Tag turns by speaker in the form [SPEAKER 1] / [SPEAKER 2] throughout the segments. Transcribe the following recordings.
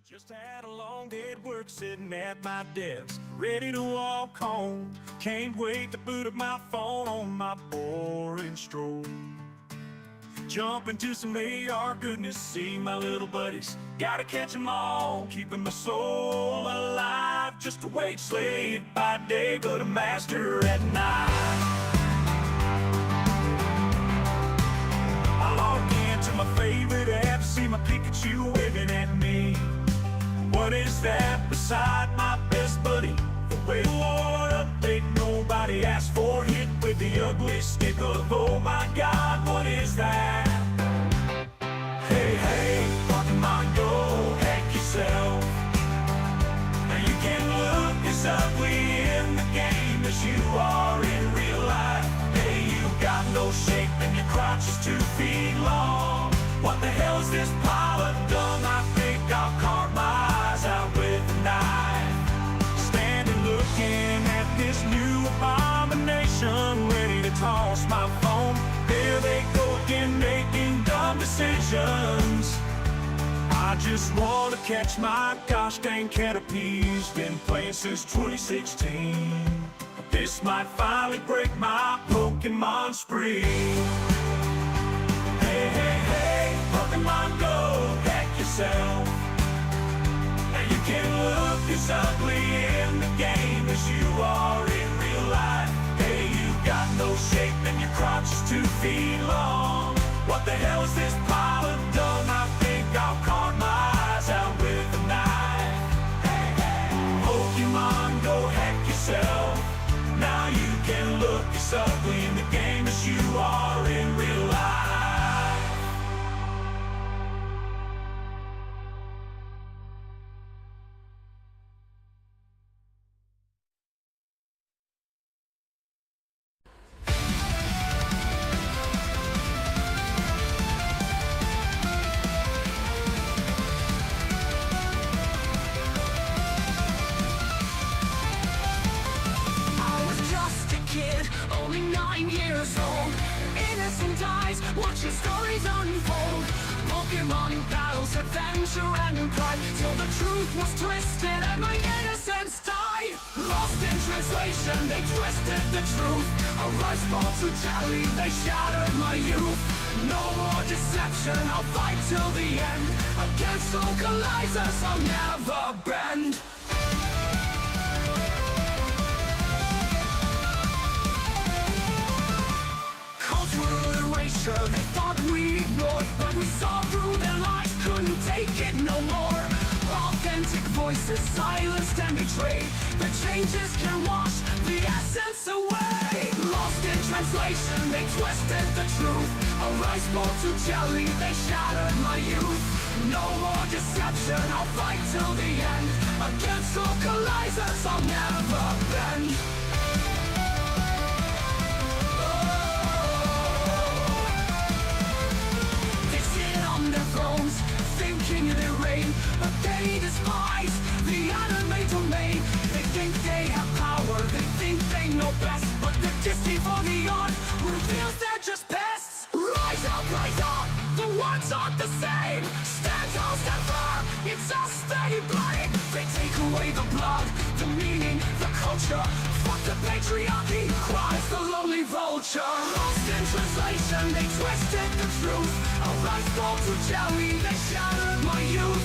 [SPEAKER 1] Just had a long day at work, sitting at my desk, ready to walk home. Can't wait to boot up my phone on my boring stroll. Jump into some AR goodness, see my little buddies. Gotta catch 'em all, keeping my soul alive. Just a wage slave by day, but a master at night. I log into my favorite app, see my Pikachu waving at me. What is that beside my best buddy? The Wailord update nobody asked for, hit with the ugly stick of, oh my god, what is that? Hey, hey, Pokemon Go, hack yourself. Now you can look as ugly in the game as you are in real life. Hey, you got no shape and your crotch is 2 feet long. What the hell is this pile of dung? I think I'll carve my eyes out with a knife. Standing looking at this new abomination, ready to toss my phone. There they go again, making dumb decisions. I just want to catch my gosh dang Caterpie's been playing since 2016. This might finally break my Pokemon spree. Hey, hey, hey, Pokemon Go, hack yourself. Now you can look as ugly in the game as you are in real life. Hey, you got no shape and your crotch is 2 feet long. What the hell is this pile of dung? I think I'll carve my eyes out with a knife. Hey, hey, Pokemon Go, hack yourself. Now you can look as ugly in the game as you are in real life.
[SPEAKER 2] Only 9 years old, innocent eyes, watching stories unfold. Pokemon battles, adventure and pride, till the truth was twisted and my innocence died. Lost in translation, they twisted the truth. A rice ball to tally, they shattered my youth. No more deception, I'll fight till the end. Against localizers, I'll never bend. They thought we ignored, but we saw through their lies, couldn't take it no more. Authentic voices silenced and betrayed. The changes can wash the essence away. Lost in translation, they twisted the truth. A rice bowl to jelly, they shattered my youth. No more deception, I'll fight till the end. Against localizers, I'll never bend. Thinking they reign, but they despise the anime domain. They think they have power, they think they know best, but the Disney for the odd reveals they're just pests. Rise up, the words aren't the same. Stand tall, stand firm, it's us they blame. They take away the blood, the meaning, the culture. Fuck the patriarchy, cries the lonely vulture. Lost in translation, they twisted the truth. A rice ball to jelly, they shattered my youth.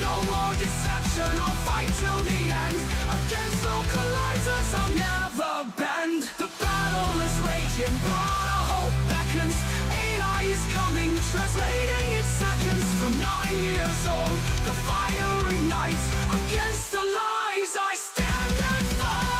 [SPEAKER 2] No more deception, I'll fight till the end. Against localizers, I'll never bend. The battle is raging, but our hope beckons. AI is coming, translating in seconds. From 9 years old, the fire ignites. Against the lies, I stand and fight.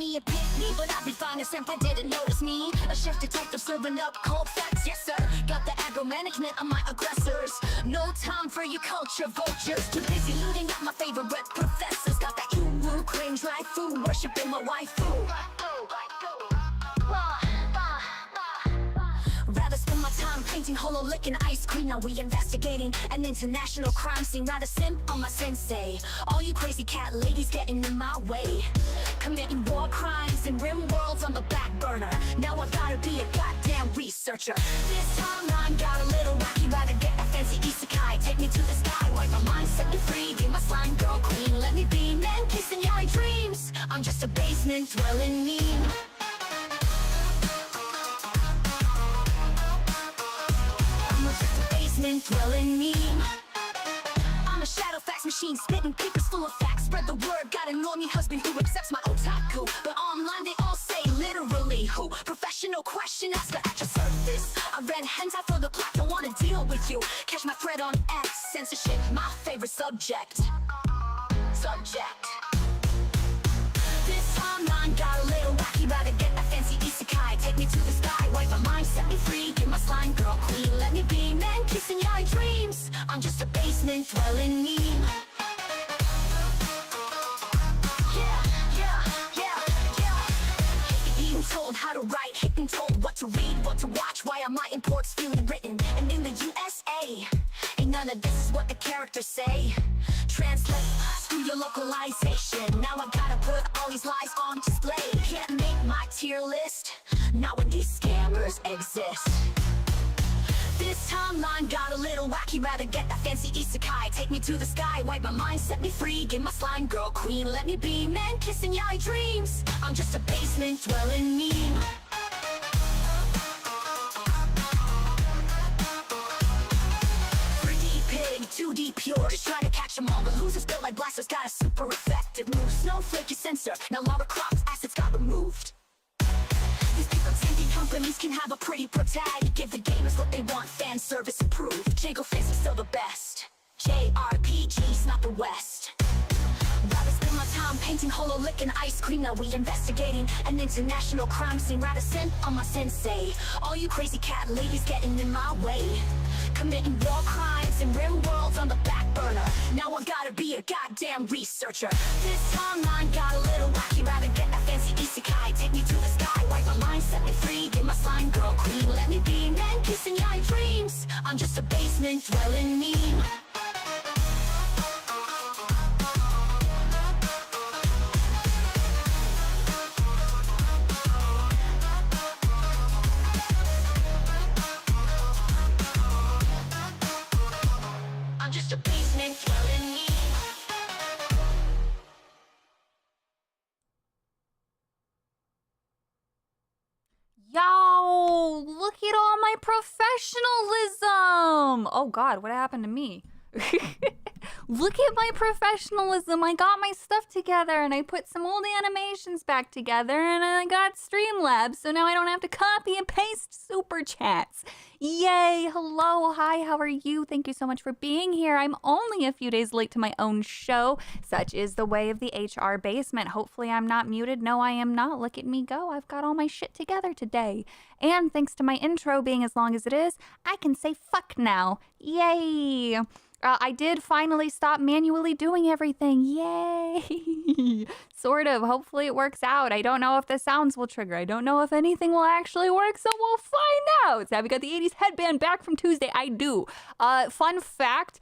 [SPEAKER 2] me a pick me, but I'd be fine if Simple didn't notice me. A chef detective serving up cold facts, yes sir. Got the aggro management on my aggressors. No time for you culture vultures. Too busy looting up my favorite professors. Got that moo cringe right food, worshiping my waifu. Rather spend my time painting holo licking ice cream. Now we investigating an international crime scene. Rather simp on my sensei. All you crazy cat ladies getting in my way. Committing war crimes and rim worlds on the back burner. Now I gotta be a goddamn researcher. This timeline got a little wacky. Rather get a fancy isekai. Take me to the sky, wipe my mind, set me free. Be my slime girl queen. Let me be man kissing your dreams. I'm just a basement dwelling meme. Dwelling meme. I'm a shadow fax machine, spitting papers full of facts. Spread the word, got an only husband who accepts my otaku. But online they all say literally who. Professional question asker at your surface. I read hentai for the plot, don't wanna deal with you. Catch my thread on X, censorship, my favorite subject. This timeline got a little wacky. Rather get a fancy isekai. Take me to the sky, wipe my mind, set me free. Give my slime girl queen. Let me be man kissing your dreams. I'm just a basement dwelling meme. Being told how to write, hitting told what to read, what to watch. Why are my imports feeling written? And in the USA, ain't none of this is what the characters say. Translate, screw your localization. Now I gotta put all these lies on display. Can't make my tier list, not when these scammers exist. This timeline got a little wacky. Rather get that fancy isekai. Take me to the sky, wipe my mind, set me free. Give my slime girl queen. Let me be man kissing your dreams. I'm just a basement dwelling meme. 2D pure, just trying to catch them all. The losers built like blasters, got a super effective move. Snowflake is censor, now Lara Croft's assets got removed. These people attending companies can have a pretty pro tag. Give the gamers what they want, fan service approved. Jango fans are still the best. JRPG's not the West. Rather spend my time painting holo licking ice cream. Now we investigating an international crime scene. Rather simp on my sensei. All you crazy cat ladies getting in my way. Committing war crimes and rim worlds on the back burner. Now I gotta be a goddamn researcher. This timeline got a little wacky. Rather get a fancy isekai. Take me to the sky, wipe my mind, set me free. Give my slime girl queen. Let me be man kissing your dreams. I'm just a basement dwelling meme. Just a basement dwelling meme.
[SPEAKER 3] Yo, look at all my professionalism. Oh God, what happened to me? Look at my professionalism. I got my stuff together and I put some old animations back together and I got Streamlabs, so now I don't have to copy and paste super chats. Yay, hello, hi, how are you? Thank you so much for being here. I'm only a few days late to my own show. Such is the way of the HR basement. Hopefully I'm not muted. No, I am not. Look at me go. I've got all my shit together today. And thanks to my intro being as long as it is, I can say fuck now. Yay. I did finally stop manually doing everything. Yay! Sort of. Hopefully it works out. I don't know if the sounds will trigger. I don't know if anything will actually work, so we'll find out. Have you got the 80s headband back from Tuesday? I do. Fun fact,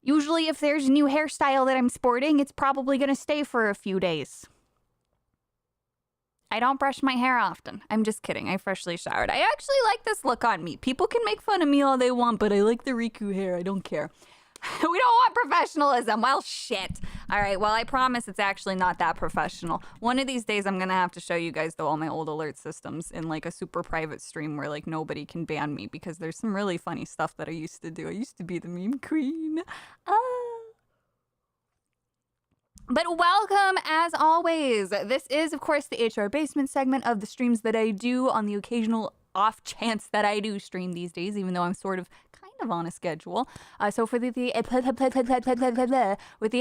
[SPEAKER 3] usually if there's a new hairstyle that I'm sporting, it's probably going to stay for a few days. I don't brush my hair often. I'm just kidding. I freshly showered. I actually like this look on me. People can make fun of me all they want, but I like the Riku hair. I don't care. We don't want professionalism. Well, shit. All right. Well, I promise it's actually not that professional. One of these days, I'm going to have to show you guys, though, all my old alert systems in, like, a super private stream where, like, nobody can ban me because there's some really funny stuff that I used to do. I used to be the meme queen. But welcome, as always. This is, of course, the HR Basement segment of the streams that I do on the occasional off chance that I do stream these days, even though I'm sort of kind of on a schedule. So for with the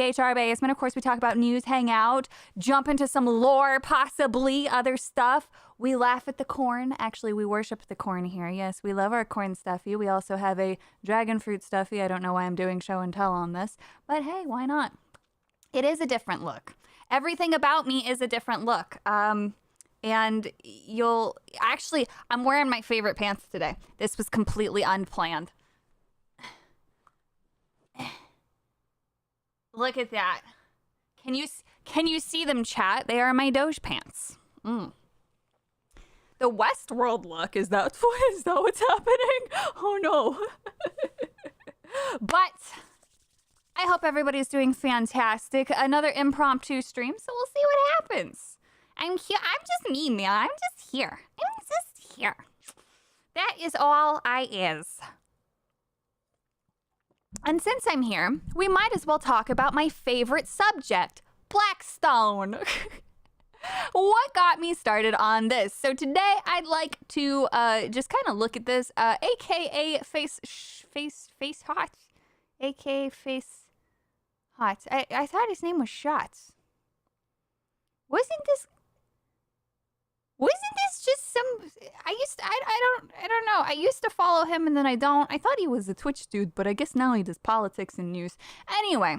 [SPEAKER 3] HR basement, of course, we talk about news, hang out, jump into some lore, possibly other stuff. We laugh at the corn. Actually, we worship the corn here. Yes, we love our corn stuffy. We also have a dragon fruit stuffy. I don't know why I'm doing show and tell on this, but hey, why not? It is a different look. Everything about me is a different look. And you'll actually, I'm wearing my favorite pants today. This was completely unplanned. Look at that. Can you see them, chat? They are my Doge pants. The Westworld look, is that what's happening? Oh no. But I hope everybody's doing fantastic. Another impromptu stream, so we'll see what happens. I'm here. I'm just me, man. I'm just here. That is all I is. And since I'm here, we might as well talk about my favorite subject, BlackStone. What got me started on this? So today I'd like to just kind of look at this, aka face hot, aka face hot. I thought his name was Shots. Wasn't this just some? I don't know. I used to follow him and then I don't. I thought he was a Twitch dude, but I guess now he does politics and news. Anyway,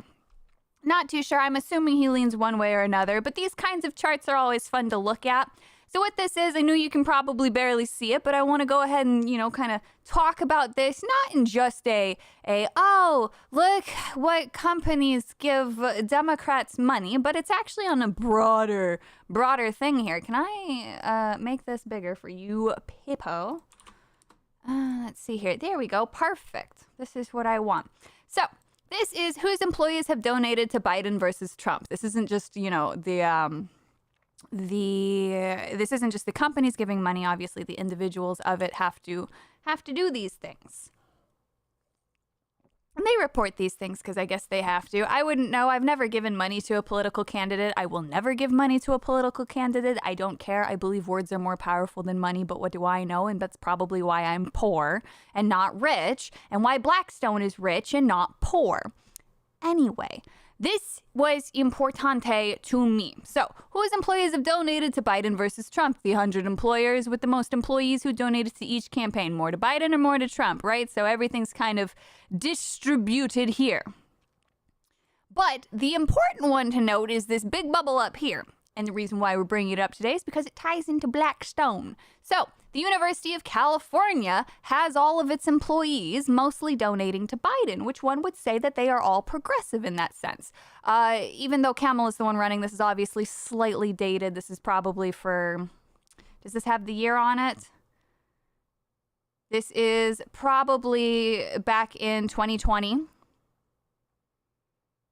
[SPEAKER 3] not too sure. I'm assuming he leans one way or another, but these kinds of charts are always fun to look at. So what this is, I know you can probably barely see it, but I want to go ahead and, kind of talk about this, not in just oh, look what companies give Democrats money, but it's actually on a broader thing here. Can I make this bigger for you, people? Let's see here. There we go. Perfect. This is what I want. So this is whose employees have donated to Biden versus Trump. This isn't just, this isn't just the companies giving money. Obviously, the individuals of it have to do these things. And they report these things because I guess they have to. I wouldn't know. I've never given money to a political candidate. I will never give money to a political candidate. I don't care. I believe words are more powerful than money, but what do I know? And that's probably why I'm poor and not rich, and why BlackStone is rich and not poor. Anyway, this was importante to me. So, whose employees have donated to Biden versus Trump? The 100 employers with the most employees who donated to each campaign. More to Biden or more to Trump, right? So everything's kind of distributed here. But the important one to note is this big bubble up here. And the reason why we're bringing it up today is because it ties into BlackStone. So, the University of California has all of its employees mostly donating to Biden, which one would say that they are all progressive in that sense. Even though Kamala's the one running, this is obviously slightly dated. This is probably for, does this have the year on it? This is probably back in 2020.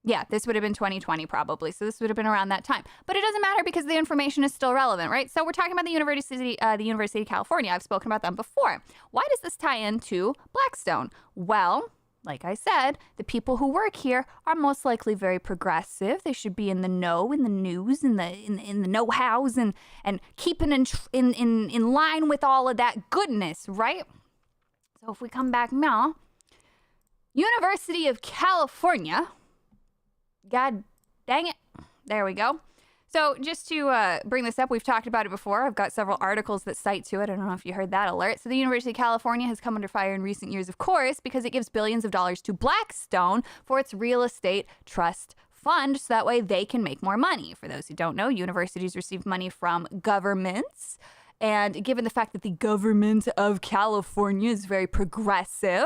[SPEAKER 3] Yeah, this would have been 2020 probably. So this would have been around that time. But it doesn't matter because the information is still relevant, right? So we're talking about the University of California. I've spoken about them before. Why does this tie into BlackStone? Well, like I said, the people who work here are most likely very progressive. They should be in the know, in the news, in the know-hows, and keeping in line with all of that goodness, right? So if we come back now, University of California. God dang it. There we go. So just to bring this up, we've talked about it before. I've got several articles that cite to it. I don't know if you heard that alert. So the University of California has come under fire in recent years, of course, because it gives billions of dollars to BlackStone for its real estate trust fund, so that way they can make more money. For those who don't know, universities receive money from governments. And given the fact that the government of California is very progressive,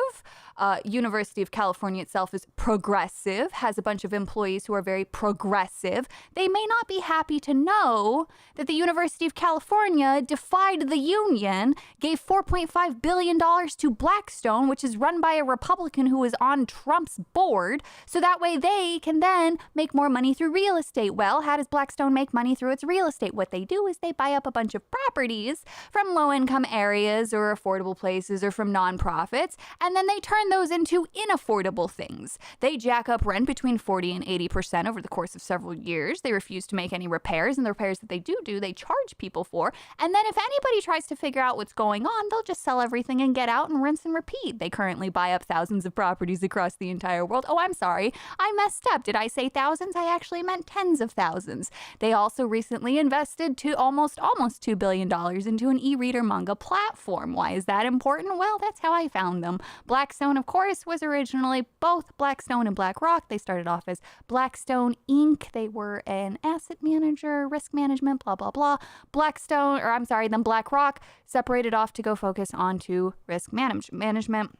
[SPEAKER 3] University of California itself is progressive, has a bunch of employees who are very progressive, they may not be happy to know that the University of California defied the union, gave $4.5 billion to BlackStone, which is run by a Republican who is on Trump's board, so that way they can then make more money through real estate. Well, how does BlackStone make money through its real estate? What they do is they buy up a bunch of properties from low-income areas or affordable places or from nonprofits, and then they turn turn those into inaffordable things. They jack up rent between 40 and 80% over the course of several years. They refuse to make any repairs, and the repairs that they do, they charge people for. And then if anybody tries to figure out what's going on, they'll just sell everything and get out and rinse and repeat. They currently buy up thousands of properties across the entire world. Oh, I'm sorry. I messed up. Did I say thousands? I actually meant tens of thousands. They also recently invested to almost $2 billion into an e-reader manga platform. Why is that important? Well, that's how I found them. BlackStone, of course, was originally both BlackStone and BlackRock. They started off as BlackStone Inc. They were an asset manager, risk management, blah, blah, blah. Then BlackRock separated off to go focus onto risk management.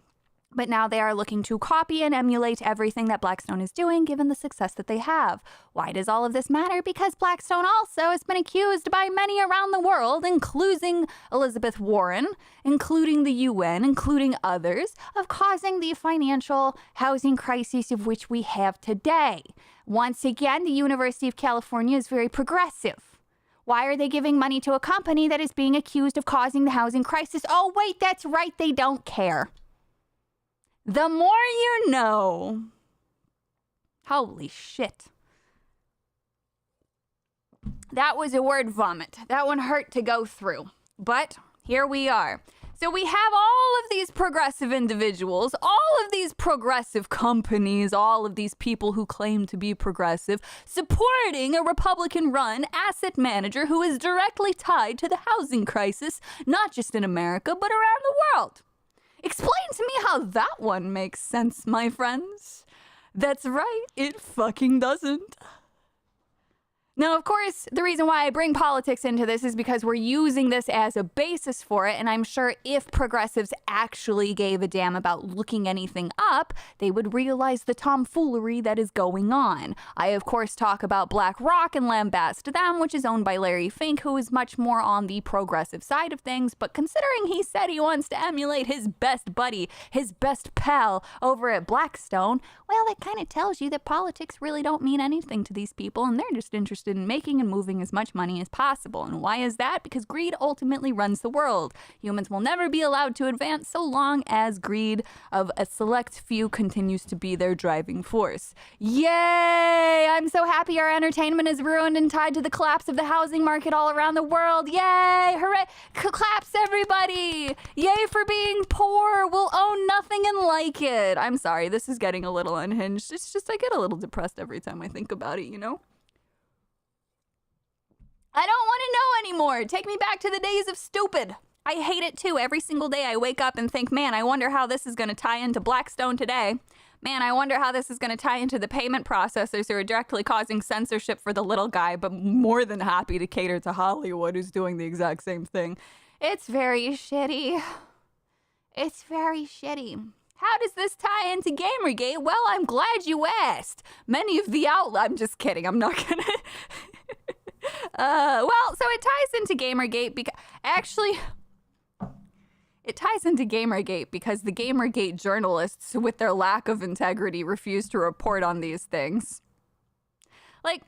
[SPEAKER 3] But now they are looking to copy and emulate everything that BlackStone is doing, given the success that they have. Why does all of this matter? Because BlackStone also has been accused by many around the world, including Elizabeth Warren, including the UN, including others, of causing the financial housing crisis of which we have today. Once again, the University of California is very progressive. Why are they giving money to a company that is being accused of causing the housing crisis? Oh, wait, that's right, they don't care. The more you know. Holy shit. That was a word vomit. That one hurt to go through. But here we are. So we have all of these progressive individuals, all of these progressive companies, all of these people who claim to be progressive, supporting a Republican-run asset manager who is directly tied to the housing crisis, not just in America, but around the world. Explain to me how that one makes sense, my friends. That's right, it fucking doesn't. Now, of course, the reason why I bring politics into this is because we're using this as a basis for it, and I'm sure if progressives actually gave a damn about looking anything up, they would realize the tomfoolery that is going on. I, of course, talk about BlackRock and lambast them, which is owned by Larry Fink, who is much more on the progressive side of things, but considering he said he wants to emulate his best buddy, his best pal over at BlackStone, well, that kind of tells you that politics really don't mean anything to these people, and they're just interested in making and moving as much money as possible. And why is that? Because greed ultimately runs the world. Humans will never be allowed to advance so long as greed of a select few continues to be their driving force. Yay! I'm so happy our entertainment is ruined and tied to the collapse of the housing market all around the world. Yay! Hooray! Claps, everybody! Yay for being poor! We'll own nothing and like it. I'm sorry, this is getting a little unhinged. It's just I get a little depressed every time I think about it, you know? I don't want to know anymore. Take me back to the days of stupid. I hate it too. Every single day I wake up and think, man, I wonder how this is going to tie into BlackStone today. Man, I wonder how this is going to tie into the payment processors who are directly causing censorship for the little guy, but more than happy to cater to Hollywood, who's doing the exact same thing. It's very shitty. It's very shitty. How does this tie into Gamergate? Well, I'm glad you asked. Many of the I'm just kidding. I'm not going to... Well, so it ties into Gamergate because it ties into Gamergate because the Gamergate journalists, with their lack of integrity, refuse to report on these things. Like,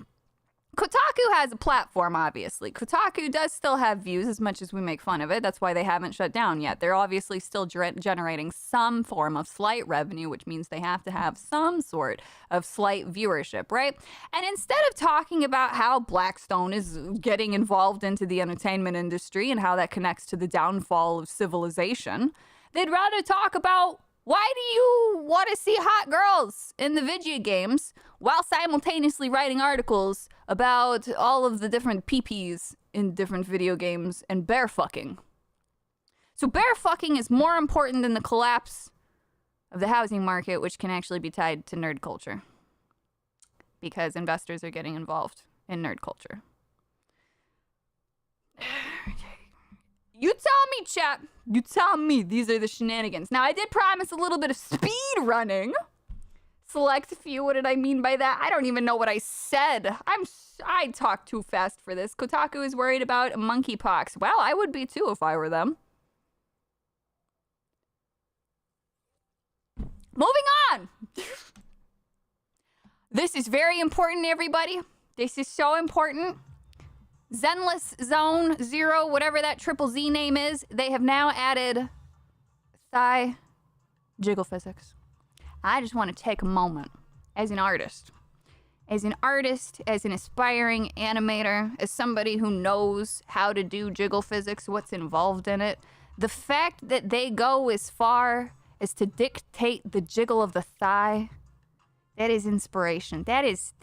[SPEAKER 3] Kotaku has a platform, obviously. Kotaku does still have views as much as we make fun of it. That's why they haven't shut down yet. They're obviously still generating some form of slight revenue, which means they have to have some sort of slight viewership, right? And instead of talking about how BlackStone is getting involved into the entertainment industry and how that connects to the downfall of civilization, they'd rather talk about why do you want to see hot girls in the video games while simultaneously writing articles about all of the different PPs in different video games and bear fucking? So bear fucking is more important than the collapse of the housing market, which can actually be tied to nerd culture because investors are getting involved in nerd culture. You tell me, chat. You tell me. These are the shenanigans. Now, I did promise a little bit of speed running. Select few. What did I mean by that? I don't even know what I said. I talk too fast for this. Kotaku is worried about monkeypox. Well, I would be too if I were them. Moving on. This is very important, everybody. This is so important. Zenless Zone 0, whatever that triple Z name is, they have now added jiggle physics. I just want to take a moment as an artist, as an aspiring animator, as somebody who knows how to do jiggle physics, what's involved in it. The fact that they go as far as to dictate the jiggle of the thigh, that is inspiration. That is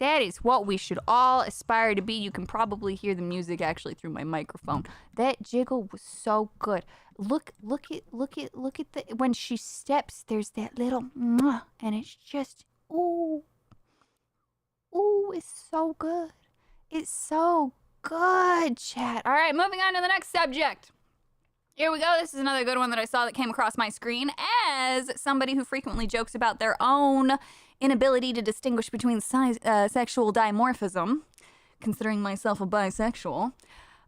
[SPEAKER 3] what we should all aspire to be. You can probably hear the music actually through my microphone. That jiggle was so good. Look at the, when she steps, there's that little, and it's just, ooh, it's so good. It's so good, chat. All right, moving on to the next subject. Here we go. This is another good one that I saw that came across my screen. As somebody who frequently jokes about their own inability to distinguish between sexual dimorphism, considering myself a bisexual,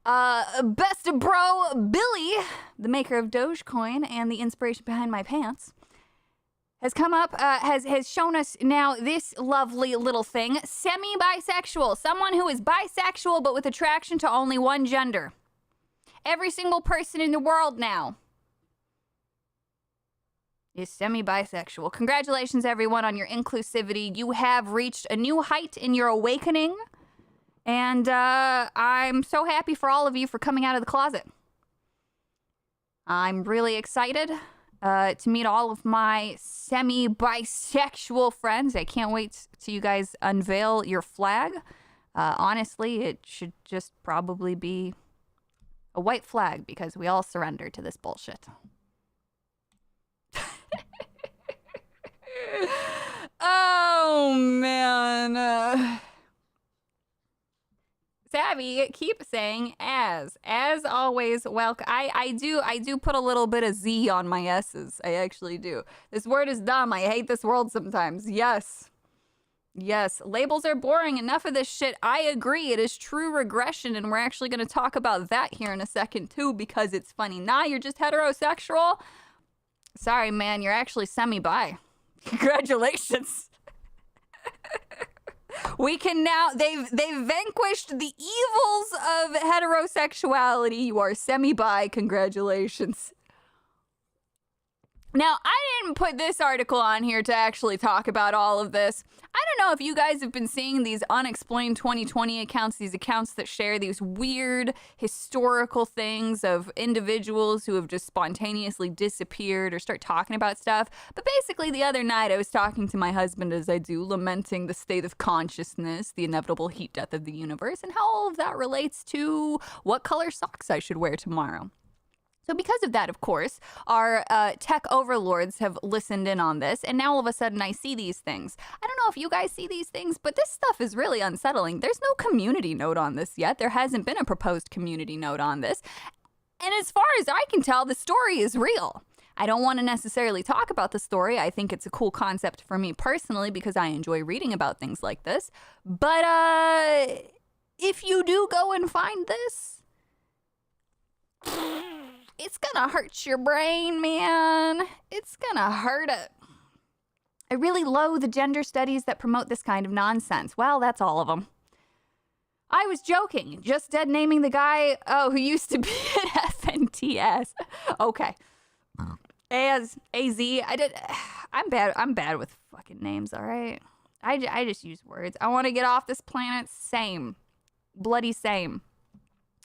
[SPEAKER 3] Best Bro Billy, the maker of Dogecoin and the inspiration behind my pants, has come up, has shown us now this lovely little thing. Semi-bisexual. Someone who is bisexual but with attraction to only one gender. Every single person in the world now is semi-bisexual. Congratulations, everyone, on your inclusivity. You have reached a new height in your awakening. And I'm so happy for all of you for coming out of the closet. I'm really excited to meet all of my semi-bisexual friends. I can't wait till you guys unveil your flag. Honestly, it should just probably be a white flag because we all surrender to this bullshit. Oh, man. Savvy, keep saying as always. Welcome. I do put a little bit of Z on my S's. I actually do. This word is dumb. I hate this world sometimes. Yes, labels are boring. Enough of this shit. I agree. It is true regression, and we're actually going to talk about that here in a second too, because it's funny. Nah, you're just heterosexual. Sorry, man. You're actually semi-bi. Congratulations. We can now, they've vanquished the evils of heterosexuality. You are semi-bi. Congratulations. Now, I didn't put this article on here to actually talk about all of this. I don't know if you guys have been seeing these unexplained 2020 accounts, these accounts that share these weird historical things of individuals who have just spontaneously disappeared or start talking about stuff. But basically, the other night, I was talking to my husband, as I do, lamenting the state of consciousness, the inevitable heat death of the universe, and how all of that relates to what color socks I should wear tomorrow. So because of that, of course, our tech overlords have listened in on this, and now all of a sudden I see these things. I don't know if you guys see these things, but this stuff is really unsettling. There's no community note on this yet. There hasn't been a proposed community note on this. And as far as I can tell, the story is real. I don't want to necessarily talk about the story. I think it's a cool concept for me personally because I enjoy reading about things like this. But if you do go and find this, it's gonna hurt your brain, man. It's gonna hurt it. I really loathe the gender studies that promote this kind of nonsense. Well, that's all of them. I was joking. Just dead naming the guy, who used to be at FNTS. Okay. AZ. I'm bad with fucking names, all right? I just use words. I want to get off this planet. Same. Bloody same.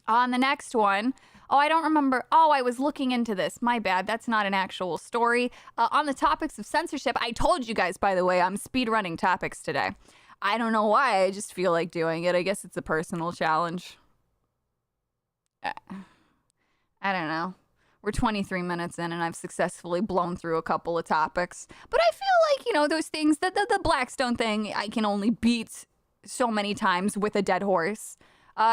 [SPEAKER 3] On the next one. Oh, I don't remember. Oh, I was looking into this. My bad. That's not an actual story. On the topics of censorship, I told you guys, by the way, I'm speedrunning topics today. I don't know why. I just feel like doing it. I guess it's a personal challenge. I don't know. We're 23 minutes in, and I've successfully blown through a couple of topics. But I feel like, those things, the BlackStone thing, I can only beat so many times with a dead horse.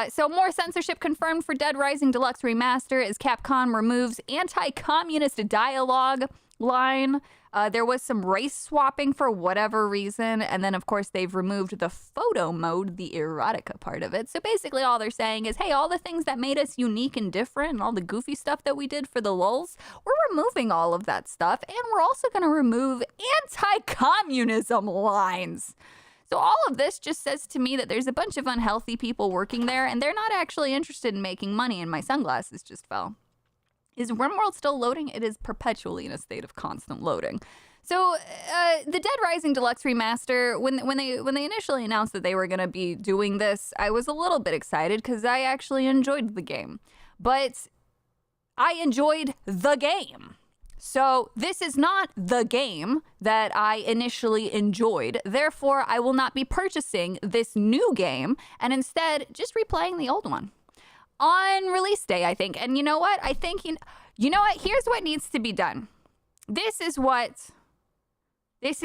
[SPEAKER 3] So more censorship confirmed for Dead Rising Deluxe Remaster as Capcom removes anti-communist dialogue line. There was some race swapping for whatever reason. And then, of course, they've removed the photo mode, the erotica part of it. So basically all they're saying is, hey, all the things that made us unique and different and all the goofy stuff that we did for the lulz, we're removing all of that stuff. And we're also going to remove anti-communism lines. So all of this just says to me that there's a bunch of unhealthy people working there, and they're not actually interested in making money, and my sunglasses just fell. Is RimWorld still loading? It is perpetually in a state of constant loading. So, the Dead Rising Deluxe Remaster, when they initially announced that they were going to be doing this, I was a little bit excited because I actually enjoyed the game. But I enjoyed the game. So this is not the game that I initially enjoyed. Therefore, I will not be purchasing this new game and instead just replaying the old one on release day, I think. And you know what? I think, you know what? Here's what needs to be done. This is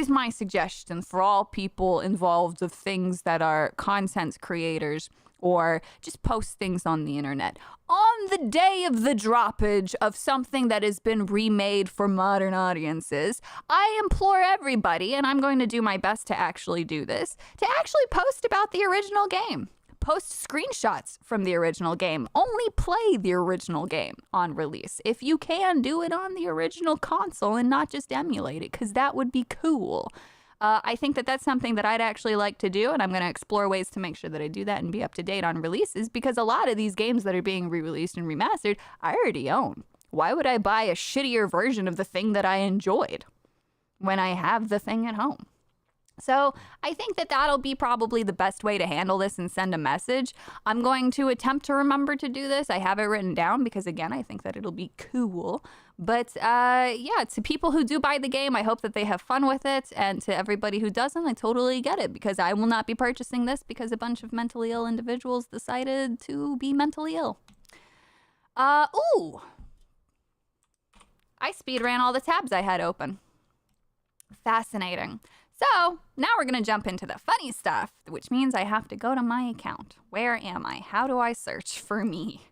[SPEAKER 3] my suggestion for all people involved of things that are content creators or just post things on the internet. On the day of the droppage of something that has been remade for modern audiences, I implore everybody, and I'm going to do my best to actually do this, to actually post about the original game. Post screenshots from the original game. Only play the original game on release. If you can, do it on the original console and not just emulate it, because that would be cool. I think that that's something that I'd actually like to do, and I'm going to explore ways to make sure that I do that and be up to date on releases, because a lot of these games that are being re-released and remastered, I already own. Why would I buy a shittier version of the thing that I enjoyed when I have the thing at home? So I think that that'll be probably the best way to handle this and send a message. I'm going to attempt to remember to do this. I have it written down because, again, I think that it'll be cool. But yeah, to people who do buy the game, I hope that they have fun with it. And to everybody who doesn't, I totally get it, because I will not be purchasing this because a bunch of mentally ill individuals decided to be mentally ill. Ooh. I speed ran all the tabs I had open. Fascinating. So now we're going to jump into the funny stuff, which means I have to go to my account. Where am I? How do I search for me?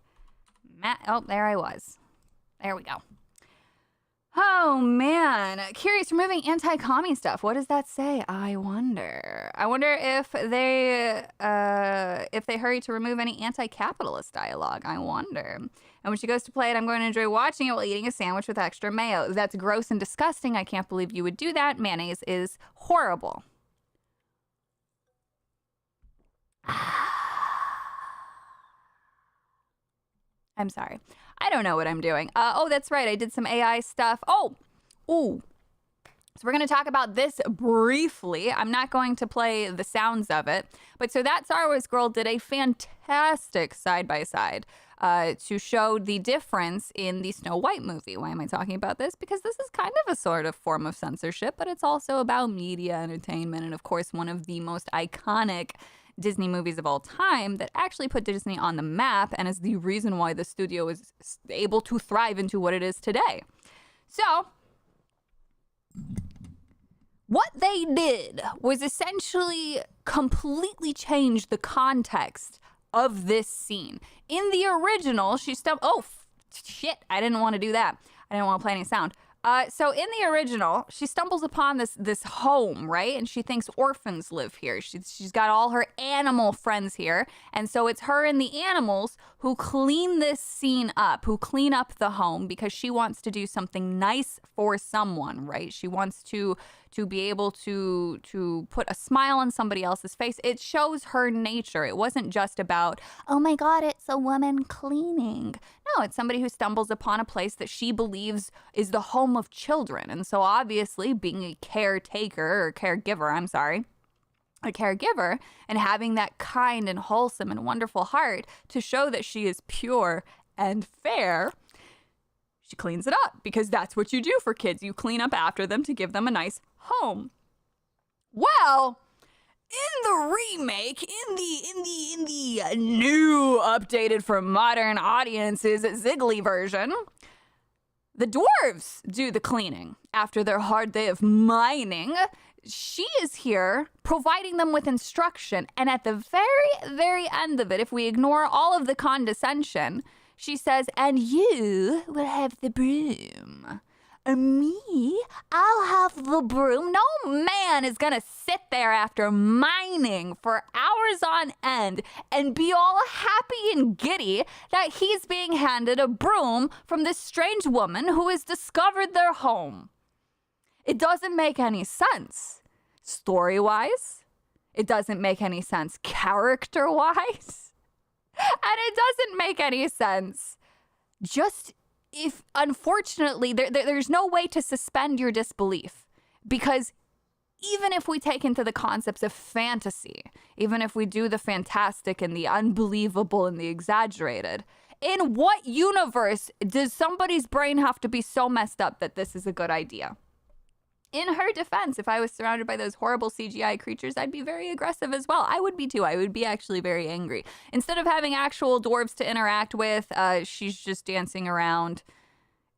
[SPEAKER 3] Oh, there I was. There we go. Oh, man. Curious, removing anti-commie stuff. What does that say? I wonder. I wonder if they hurry to remove any anti-capitalist dialogue. I wonder. And when she goes to play it, I'm going to enjoy watching it while eating a sandwich with extra mayo. That's gross and disgusting. I can't believe you would do that. Mayonnaise is horrible. I'm sorry. I don't know what I'm doing. Oh, that's right. I did some AI stuff. Ooh. So we're going to talk about this briefly. I'm not going to play the sounds of it. But so that Star Wars girl did a fantastic side-by-side to show the difference in the Snow White movie. Why am I talking about this? Because this is kind of a sort of form of censorship, but it's also about media entertainment. And of course, one of the most iconic Disney movies of all time that actually put Disney on the map and is the reason why the studio is able to thrive into what it is today. So what they did was essentially completely change the context of this scene. In the original, she oh, shit, I didn't want to do that. I didn't want to play any sound. So in the original, she stumbles upon this home, right? And she thinks orphans live here. She's got all her animal friends here. And so it's her and the animals who clean this scene up, who clean up the home because she wants to do something nice for someone, right? She wants to be able to put a smile on somebody else's face. It shows her nature. It wasn't just about, oh my God, it's a woman cleaning. No, it's somebody who stumbles upon a place that she believes is the home of children. And so obviously being a caretaker or caregiver, a caregiver, and having that kind and wholesome and wonderful heart to show that she is pure and fair, she cleans it up because that's what you do for kids. You clean up after them to give them a nice home. Well, in the remake, in the new updated for modern audiences Ziggly version, the dwarves do the cleaning after their hard day of mining. She is here providing them with instruction. And at the very, very end of it, if we ignore all of the condescension, she says, and you will have the broom. Me? I'll have the broom. No man is going to sit there after mining for hours on end and be all happy and giddy that he's being handed a broom from this strange woman who has discovered their home. It doesn't make any sense. Story-wise, it doesn't make any sense character-wise, and it doesn't make any sense if, unfortunately, there's no way to suspend your disbelief Because even if we take into the concepts of fantasy, even if we do the fantastic and the unbelievable and the exaggerated, in what universe does somebody's brain have to be so messed up that this is a good idea? In her defense, if I was surrounded by those horrible CGI creatures, I'd be very aggressive as well. I would be too. I would be actually very angry. Instead of having actual dwarves to interact with, she's just dancing around,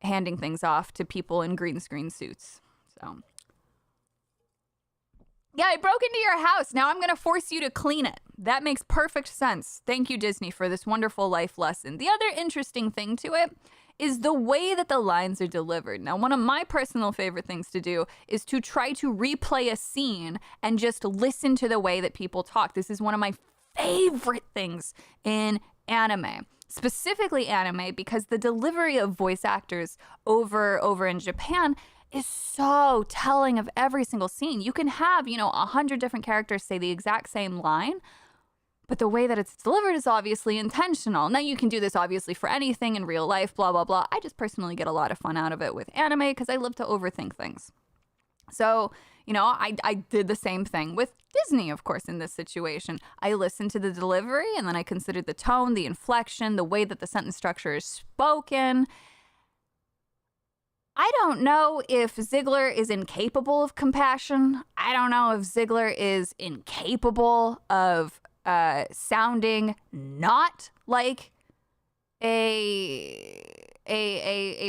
[SPEAKER 3] handing things off to people in green screen suits. So, yeah, I broke into your house. Now I'm going to force you to clean it. That makes perfect sense. Thank you, Disney, for this wonderful life lesson. The other interesting thing to it is the way that the lines are delivered. Now, one of my personal favorite things to do is to try to replay a scene and just listen to the way that people talk. This is one of my favorite things in anime. Specifically anime, because the delivery of voice actors over in Japan is so telling of every single scene. You can have, 100 different characters say the exact same line, but the way that it's delivered is obviously intentional. Now, you can do this obviously for anything in real life, blah, blah, blah. I just personally get a lot of fun out of it with anime because I love to overthink things. So, I did the same thing with Disney, of course, in this situation. I listened to the delivery and then I considered the tone, the inflection, the way that the sentence structure is spoken. I don't know if Ziegler is incapable of compassion. I don't know if Ziegler is incapable of sounding not like a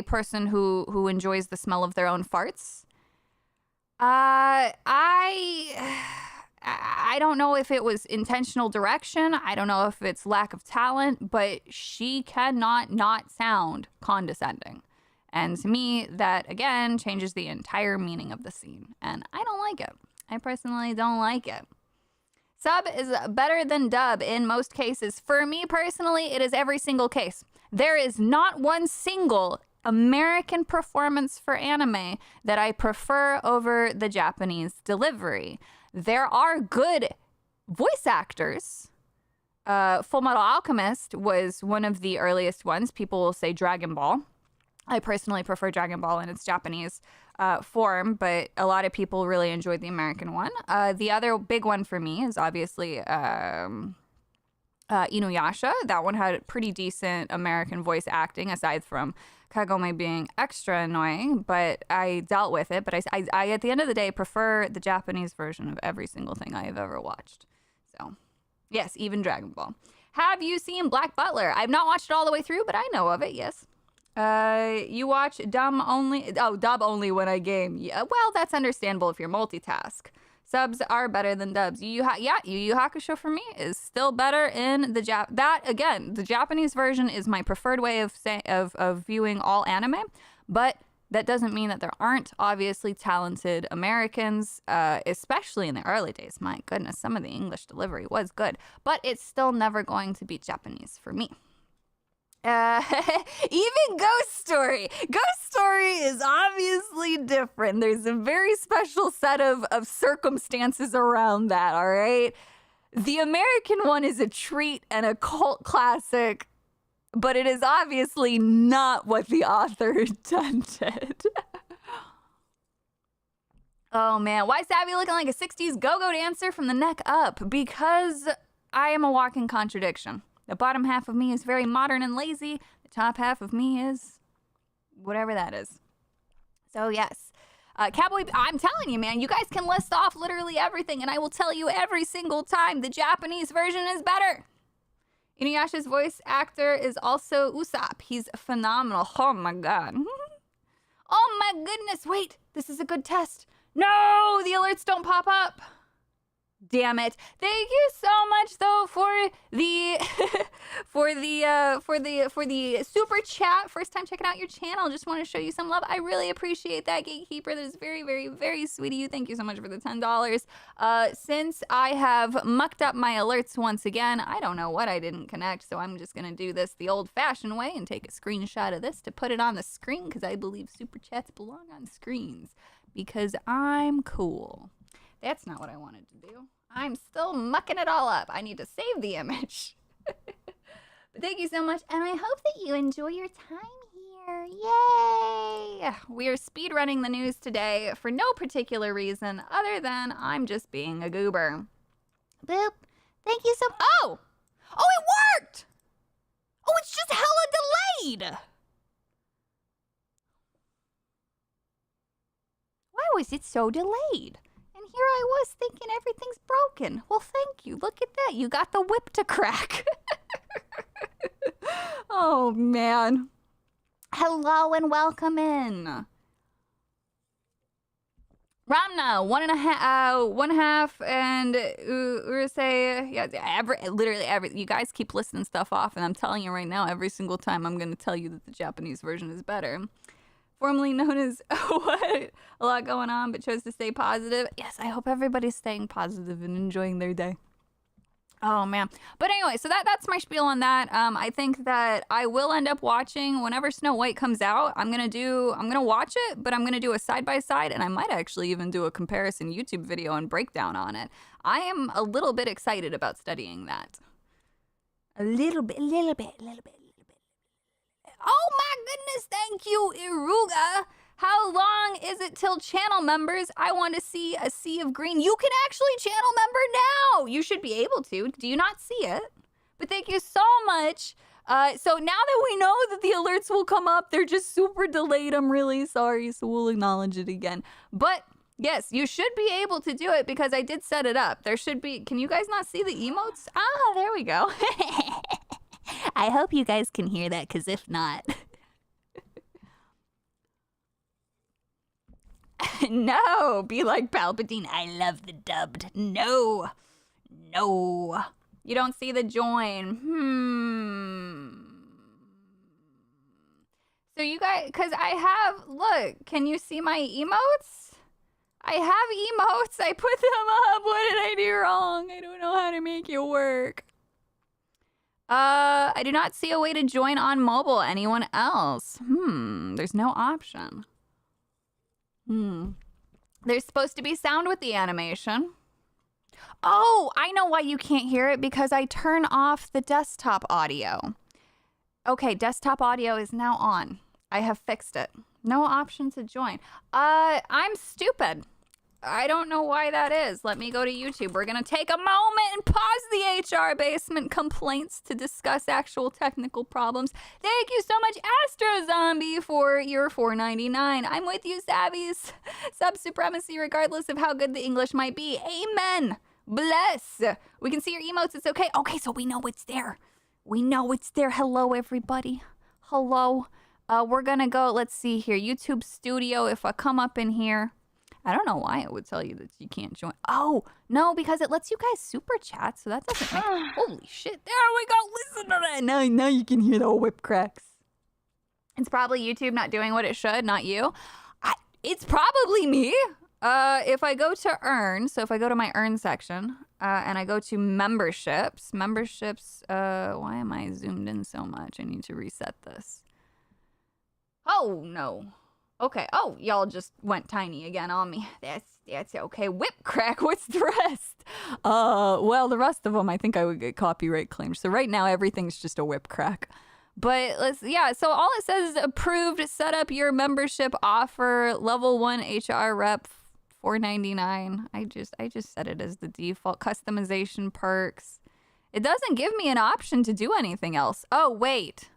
[SPEAKER 3] person who enjoys the smell of their own farts. I don't know if it was intentional direction. I don't know if it's lack of talent, but she cannot not sound condescending. And to me, that, again, changes the entire meaning of the scene. And I don't like it. I personally don't like it. Sub is better than dub in most cases. For me personally, it is every single case. There is not one single American performance for anime that I prefer over the Japanese delivery. There are good voice actors. Full Metal Alchemist was one of the earliest ones. People will say Dragon Ball. I personally prefer Dragon Ball in its Japanese form, but a lot of people really enjoyed the American one. The other big one for me is obviously Inuyasha. That one had pretty decent American voice acting, aside from Kagome being extra annoying, but I dealt with it. But I at the end of the day, prefer the Japanese version of every single thing I have ever watched. So, yes, even Dragon Ball. Have you seen Black Butler? I've not watched it all the way through, but I know of it, yes. You watch dub only when I game. Yeah, well, that's understandable if you're multitask. Subs are better than dubs. Yu Yu Hakusho for me is still better in the the Japanese version is my preferred way of viewing all anime, but that doesn't mean that there aren't obviously talented Americans, especially in the early days. My goodness, some of the English delivery was good, but it's still never going to beat Japanese for me. Even Ghost Story. Ghost Story is obviously different. There's a very special set of circumstances around that, all right? The American one is a treat and a cult classic, but it is obviously not what the author intended. Oh man, why is Savvy looking like a 60s go-go dancer from the neck up? Because I am a walking contradiction. The bottom half of me is very modern and lazy. The top half of me is whatever that is. So yes, Cowboy, I'm telling you, man, you guys can list off literally everything, and I will tell you every single time the Japanese version is better. Inuyasha's voice actor is also Usopp. He's phenomenal. Oh my god. Oh my goodness. Wait, this is a good test. No, the alerts don't pop up. Damn it. Thank you so much though for the for the super chat. First time checking out your channel. Just want to show you some love. I really appreciate that, Gatekeeper. That is very, very, very sweet of you. Thank you so much for the $10. Since I have mucked up my alerts once again, I don't know what I didn't connect, so I'm just gonna do this the old-fashioned way and take a screenshot of this to put it on the screen, because I believe super chats belong on screens because I'm cool. That's not what I wanted to do. I'm still mucking it all up. I need to save the image. But thank you so much, and I hope that you enjoy your time here. here. Yay! We are speedrunning the news today for no particular reason other than I'm just being a goober. Boop. Thank you so much. Oh! Oh, it worked! Oh, it's just hella delayed! Why was it so delayed? And here I was thinking everything's broken. Well, thank you. Look at that. You got the whip to crack. Oh, man. Hello and welcome in. Ramna, 1.5, and Urusei, yeah, literally every. You guys keep listing stuff off, and I'm telling you right now, every single time I'm going to tell you that the Japanese version is better. Formerly known as what? A lot going on, but chose to stay positive. Yes, I hope everybody's staying positive and enjoying their day. Oh man. But anyway, so that's my spiel on that. I think that I will end up watching whenever Snow White comes out. I'm gonna watch it, but I'm gonna do a side-by-side, and I might actually even do a comparison YouTube video and breakdown on it. I am a little bit excited about studying that. A little bit. Oh my goodness, thank you, Iruga. How long is it till channel members? I want to see a sea of green. You can actually channel member now. You should be able to. Do you not see it? But thank you so much. So now that we know that the alerts will come up, they're just super delayed. I'm really sorry, so we'll acknowledge it again. But yes, you should be able to do it because I did set it up. There should be, can you guys not see the emotes? Ah, there we go. I hope you guys can hear that, because if not... No, be like Palpatine. I love the dubbed. No. You don't see the join. So you guys, because I have, look, can you see my emotes? I have emotes. I put them up. What did I do wrong? I don't know how to make it work. I do not see a way to join on mobile. Anyone else? There's no option. There's supposed to be sound with the animation. Oh, I know why you can't hear it, because I turn off the desktop audio. Okay, desktop audio is now on. I have fixed it. No option to join. I'm stupid. I don't know why that is. Let me go to YouTube. We're going to take a moment and pause the HR basement complaints to discuss actual technical problems. Thank you so much, Astro Zombie, for your $4.99. I'm with you, Savvies. Sub-supremacy, regardless of how good the English might be. Amen. Bless. We can see your emotes. It's okay. Okay, so we know it's there. We know it's there. Hello, everybody. Hello. We're going to go, let's see here. YouTube Studio, if I come up in here. I don't know why it would tell you that you can't join. Oh, no, because it lets you guys super chat, so that doesn't make... Holy shit, there we go, listen to that. Now you can hear the whip cracks. It's probably YouTube not doing what it should, not you. It's probably me. If I go to Earn, so if I go to my Earn section, and I go to Memberships, why am I zoomed in so much? I need to reset this. Oh, no. Okay. Oh, y'all just went tiny again on me. That's okay. Whip crack. What's the rest? Well, the rest of them, I think I would get copyright claimed. So right now, everything's just a whip crack. But so all it says is approved. Set up your membership offer. Level 1 HR rep, $4.99. I just set it as the default. Customization perks. It doesn't give me an option to do anything else. Oh, wait.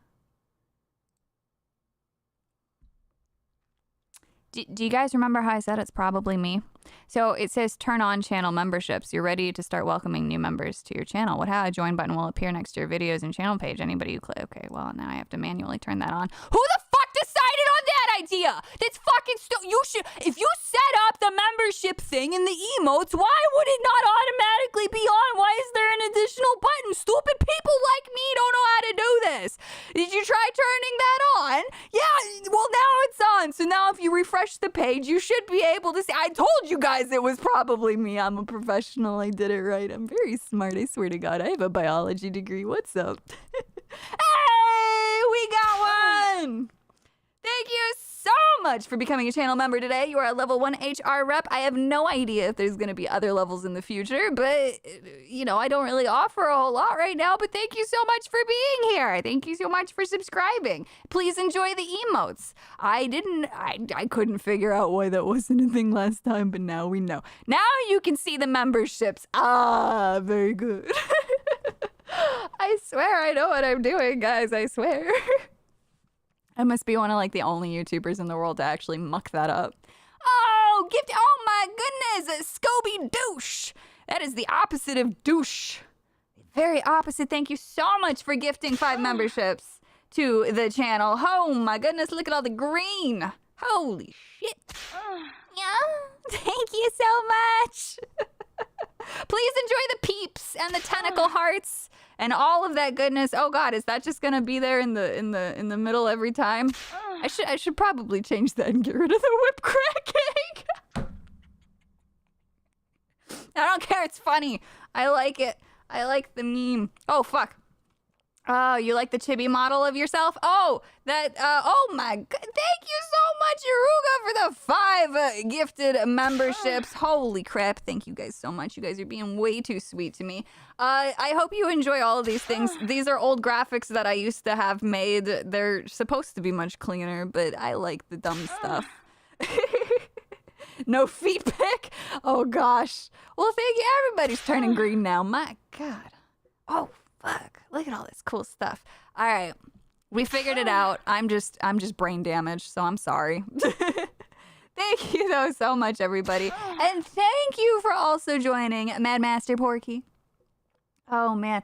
[SPEAKER 3] Do you guys remember how I said it's probably me? So it says turn on channel memberships. You're ready to start welcoming new members to your channel. A join button will appear next to your videos and channel page. Anybody who click. Okay, well, now I have to manually turn that on. Who the fuck decided on that idea? That's fucking you should, if you set up the membership thing in the emotes, why would it not automatically be on? Why is there an additional button? Stupid people like me don't know how to do this. Did you try turning that on? Yeah, well, now it's on. So now if you refresh the page, you should be able to see. I told you guys it was probably me. I'm a professional. I did it right. I'm very smart. I swear to God. I have a biology degree. What's up? Hey, we got one. Thank you so much for becoming a channel member today. You are a level 1 HR rep. I have no idea if there's going to be other levels in the future, but, you know, I don't really offer a whole lot right now, but thank you so much for being here. Thank you so much for subscribing. Please enjoy the emotes. I couldn't figure out why that wasn't a thing last time, but now we know. Now you can see the memberships. Ah, very good. I swear I know what I'm doing, guys. I swear. I must be one of like the only YouTubers in the world to actually muck that up. Oh, gift! Oh my goodness, Scooby douche. That is the opposite of douche. Very opposite. Thank you so much for gifting 5 memberships to the channel. Oh my goodness, look at all the green. Holy shit. Yeah, thank you so much. Please enjoy the peeps and the tentacle hearts and all of that goodness. Oh God, is that just gonna be there in the middle every time? I should probably change that and get rid of the whipped cracking. I don't care. It's funny. I like it. I like the meme. Oh fuck. Oh, you like the chibi model of yourself? Oh, that, oh my god. Thank you so much, Yaruga, for the 5 gifted memberships. Holy crap. Thank you guys so much. You guys are being way too sweet to me. I hope you enjoy all of these things. These are old graphics that I used to have made. They're supposed to be much cleaner, but I like the dumb stuff. No feet pic? Oh gosh. Well, thank you. Everybody's turning green now. My god. Oh, fuck. Look at all this cool stuff. All right. We figured it out. I'm just brain damaged, so I'm sorry. Thank you though so much, everybody. And thank you for also joining Mad Master Porky. Oh man.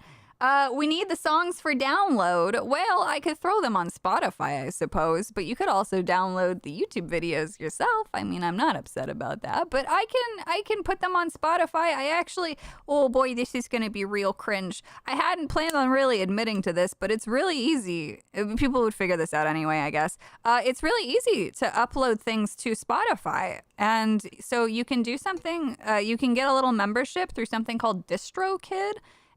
[SPEAKER 3] We need the songs for download. Well, I could throw them on Spotify, I suppose, but you could also download the YouTube videos yourself. I mean, I'm not upset about that, but I can put them on Spotify. I actually, oh boy, this is going to be real cringe. I hadn't planned on really admitting to this, but it's really easy. People would figure this out anyway, I guess. It's really easy to upload things to Spotify. And so you can do something, you can get a little membership through something called DistroKid.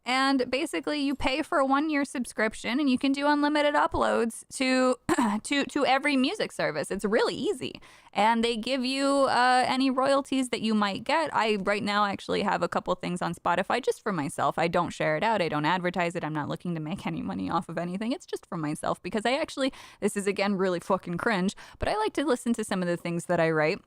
[SPEAKER 3] And basically, you pay for a 1-year subscription, and you can do unlimited uploads to to every music service. It's really easy, and they give you any royalties that you might get. I right now actually have a couple things on Spotify just for myself. I don't share it out. I don't advertise it. I'm not looking to make any money off of anything. It's just for myself because I actually, this is again really fucking cringe, but I like to listen to some of the things that I write.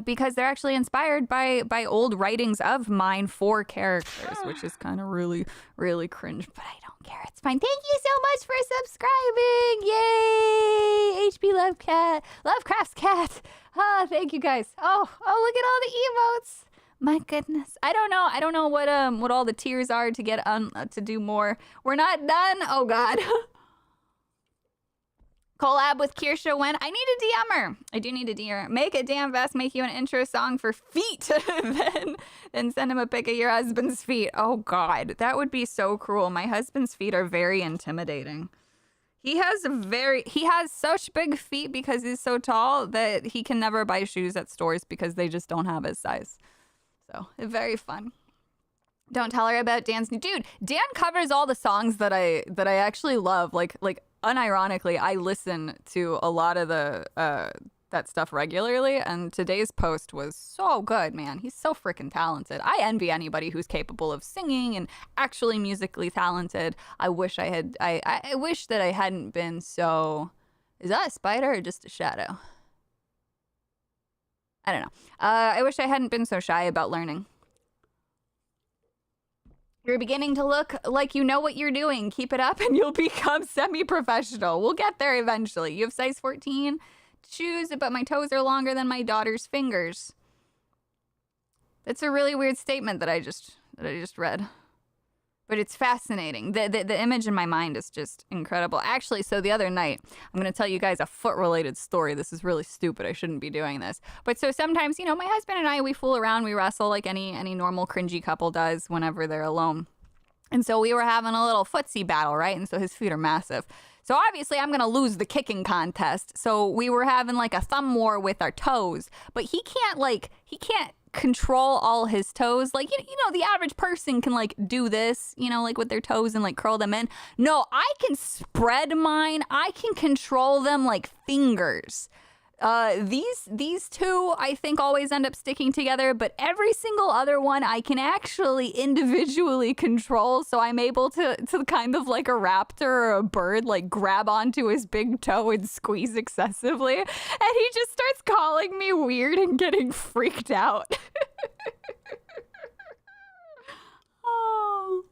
[SPEAKER 3] Because they're actually inspired by old writings of mine for characters, which is kind of really, really cringe, but I don't care. It's fine. Thank you so much for subscribing. Yay! HB Lovecraft's cat. Ah, thank you guys. Oh, look at all the emotes. My goodness. I don't know what all the tiers are to get to do more. We're not done. Oh God. Collab with Kirsha when I need a DMer. I do need a DMer. Make a damn vest, make you an intro song for feet. then send him a pic of your husband's feet. Oh God, that would be so cruel. My husband's feet are very intimidating. He has such big feet because he's so tall that he can never buy shoes at stores because they just don't have his size. So, very fun. Don't tell her about Dan's new dude. Dan covers all the songs that I actually love. Like unironically, I listen to a lot of the that stuff regularly, and today's post was so good, man. He's so freaking talented. I envy anybody who's capable of singing and actually musically talented. I wish I had. I wish that I hadn't been so. Is that a spider or just a shadow? I don't know. I wish I hadn't been so shy about learning. You're beginning to look like you know what you're doing. Keep it up and you'll become semi-professional. We'll get there eventually. You have size 14 shoes, but my toes are longer than my daughter's fingers. That's a really weird statement that I just read. But it's fascinating. The image in my mind is just incredible. Actually, so the other night, I'm going to tell you guys a foot-related story. This is really stupid. I shouldn't be doing this. But so sometimes, you know, my husband and I, we fool around. We wrestle like any normal cringy couple does whenever they're alone. And so we were having a little footsie battle, right? And so his feet are massive. So obviously I'm going to lose the kicking contest. So we were having like a thumb war with our toes. But he can't control all his toes. Like, you know, the average person can like do this, you know, like with their toes and like curl them in. No, I can spread mine. I can control them like fingers. These two I think always end up sticking together, but every single other one I can actually individually control, so I'm able to kind of like a raptor or a bird, like grab onto his big toe and squeeze excessively, and he just starts calling me weird and getting freaked out. Oh.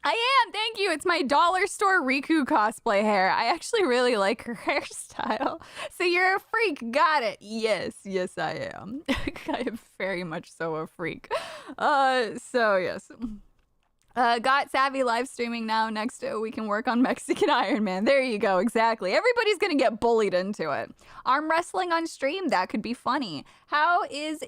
[SPEAKER 3] I am, thank you. It's my dollar store Riku cosplay hair. I actually really like her hairstyle. So you're a freak, got it. Yes, I am. I am very much so a freak. So yes. Got Savvy live streaming now. Next we can work on Mexican Iron Man. There you go, exactly. Everybody's gonna get bullied into it. Arm wrestling on stream, that could be funny. How is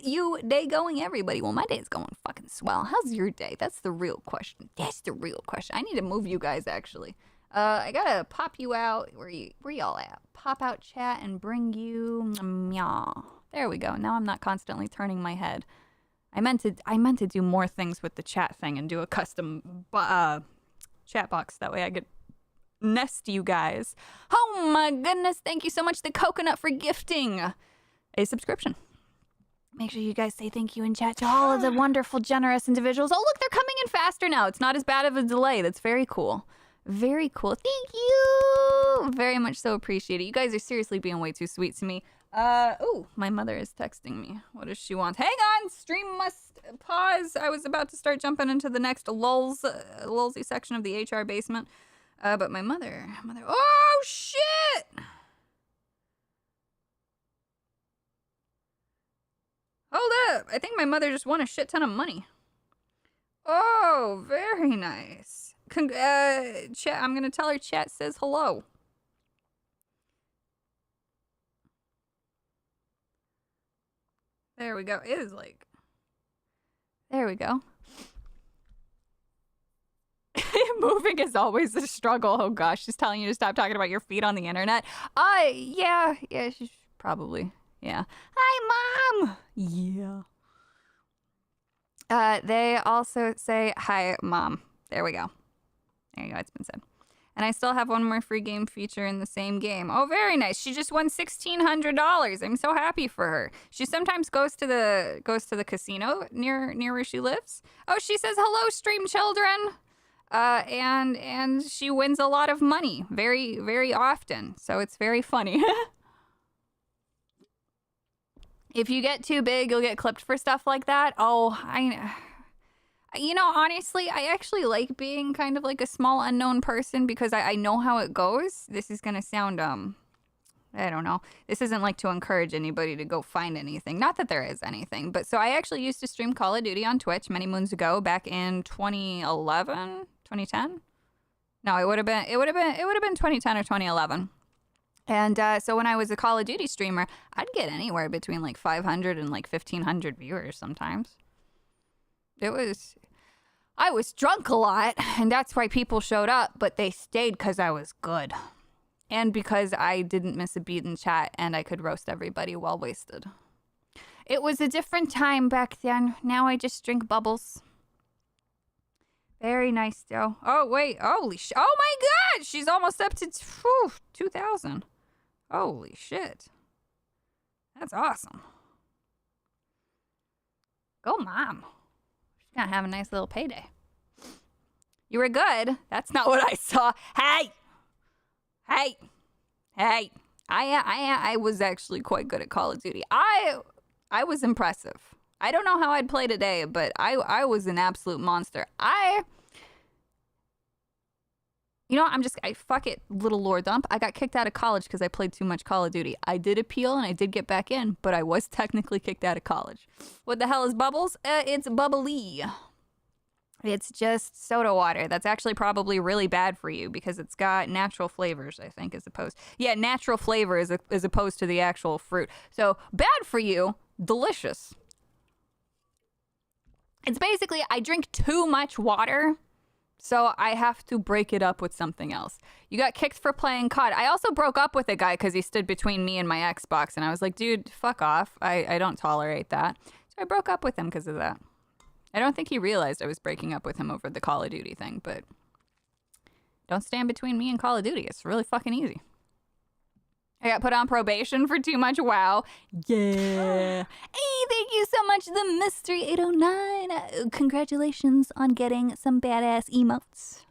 [SPEAKER 3] you day going, everybody? Well, my day's going fucking swell. How's your day? That's the real question. That's the real question. I need to move you guys actually. I gotta pop you out. Where y'all at? Pop out chat and bring you meow. There we go. Now I'm not constantly turning my head. I meant to do more things with the chat thing and do a custom chat box. That way I could nest you guys. Oh my goodness, thank you so much, the coconut, for gifting a subscription. Make sure you guys say thank you in chat to all of the wonderful, generous individuals. Oh, look, they're coming in faster now. It's not as bad of a delay. That's very cool. Very cool. Thank you. Very much so appreciate it. You guys are seriously being way too sweet to me. Oh, my mother is texting me. What does she want? Hang on, stream must pause. I was about to start jumping into the next lulzy section of the HR basement. But my mother, oh shit! Hold up, I think my mother just won a shit ton of money. Oh, very nice. Chat, I'm gonna tell her chat says hello. There we go. It is like... There we go. Moving is always a struggle. Oh gosh, she's telling you to stop talking about your feet on the internet. Yeah, she's probably, yeah. Hi, Mom! Yeah. They also say, hi, Mom. There we go. There you go, it's been said. And I still have one more free game feature in the same game. Oh, very nice. She just won $1,600. I'm so happy for her. She sometimes goes to the casino near where she lives. Oh, she says hello, stream children. And she wins a lot of money very, very often. So it's very funny. If you get too big, you'll get clipped for stuff like that. Oh, you know, honestly, I actually like being kind of like a small unknown person because I know how it goes. This is gonna sound, I don't know. This isn't like to encourage anybody to go find anything. Not that there is anything, but so I actually used to stream Call of Duty on Twitch many moons ago, back in 2011, 2010. No, it would have been 2010 or 2011. And so when I was a Call of Duty streamer, I'd get anywhere between like 500 and like 1,500 viewers sometimes. I was drunk a lot, and that's why people showed up, but they stayed because I was good. And because I didn't miss a beat in chat, and I could roast everybody well wasted. It was a different time back then. Now I just drink bubbles. Very nice, though. Oh, wait. Holy shit. Oh, my God! She's almost up to 2,000. Holy shit. That's awesome. Go, Mom. She's gonna have a nice little payday. You were good. That's not what I saw. Hey! I was actually quite good at Call of Duty. I was impressive. I don't know how I'd play today, but I was an absolute monster. You know what? Fuck it, little lore dump. I got kicked out of college because I played too much Call of Duty. I did appeal and I did get back in, but I was technically kicked out of college. What the hell is bubbles? It's bubbly. It's just soda water. That's actually probably really bad for you because it's got natural flavors, I think, natural flavor as opposed to the actual fruit. So bad for you, delicious. It's basically, I drink too much water, so I have to break it up with something else. You got kicked for playing COD. I also broke up with a guy because he stood between me and my Xbox, and I was like, dude, fuck off. I don't tolerate that. So I broke up with him because of that. I don't think he realized I was breaking up with him over the Call of Duty thing, but don't stand between me and Call of Duty. It's really fucking easy. I got put on probation for too much WoW. Yeah. Hey, thank you so much, the Mystery 809. Congratulations on getting some badass emotes.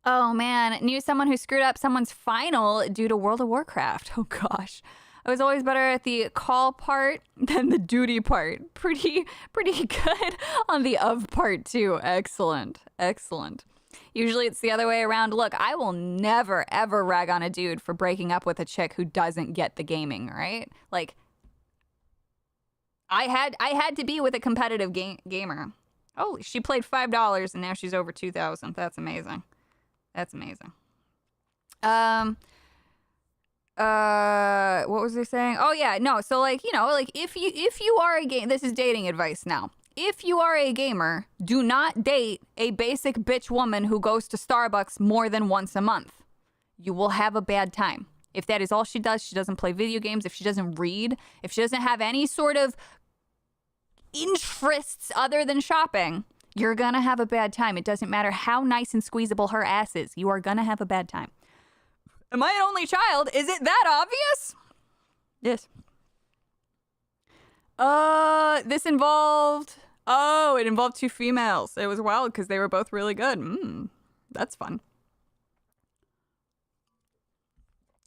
[SPEAKER 3] Oh man, knew someone who screwed up someone's final due to World of Warcraft. Oh gosh. I was always better at the call part than the duty part. Pretty good on the of part too. Excellent. Excellent. Usually it's the other way around. Look, I will never ever rag on a dude for breaking up with a chick who doesn't get the gaming, right? Like I had to be with a competitive gamer. Oh, she played $5 and now she's over 2,000. That's amazing. That's amazing. What was I saying? Oh yeah, no. So like, you know, like if you are a this is dating advice now. If you are a gamer, do not date a basic bitch woman who goes to Starbucks more than once a month. You will have a bad time. If that is all she does, she doesn't play video games, if she doesn't read, if she doesn't have any sort of interests other than shopping, you're gonna have a bad time. It doesn't matter how nice and squeezable her ass is. You are gonna have a bad time. Am I an only child? Is it that obvious? Yes. This involved... Oh, it involved 2 females. It was wild because they were both really good. That's fun.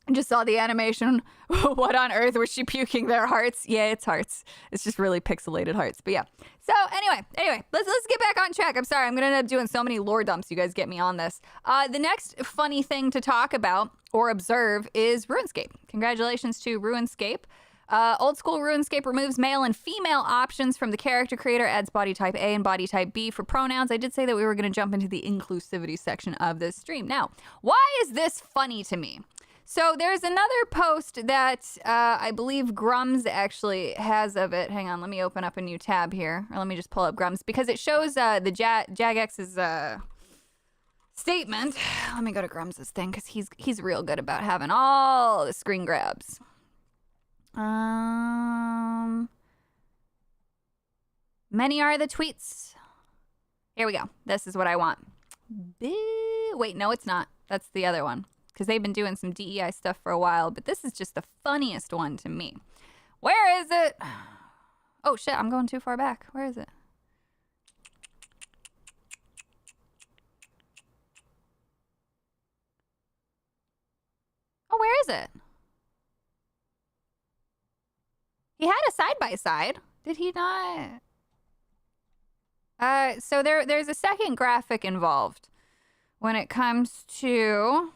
[SPEAKER 3] I just saw the animation. What on earth was she puking their hearts? Yeah, it's hearts. It's just really pixelated hearts. But yeah. So anyway, let's get back on track. I'm sorry, I'm gonna end up doing so many lore dumps. You guys get me on this. The next funny thing to talk about or observe is RuneScape. Congratulations to RuneScape. Old school RuneScape removes male and female options from the character creator, adds body type A and body type B for pronouns. I did say that we were going to jump into the inclusivity section of this stream. Now, why is this funny to me? So there's another post that I believe Grums actually has of it. Hang on, let me open up a new tab here. Or let me just pull up Grums because it shows the Jagex's statement. Let me go to Grums's thing because he's real good about having all the screen grabs. Many are the tweets. Here we go. This is what I want. Wait, no, it's not. That's the other one. Because they've been doing some DEI stuff for a while, but this is just the funniest one to me. Where is it? Oh shit, I'm going too far back. Where is it? Oh, where is it? He had a side-by-side. Did he not? So there's a second graphic involved when it comes to...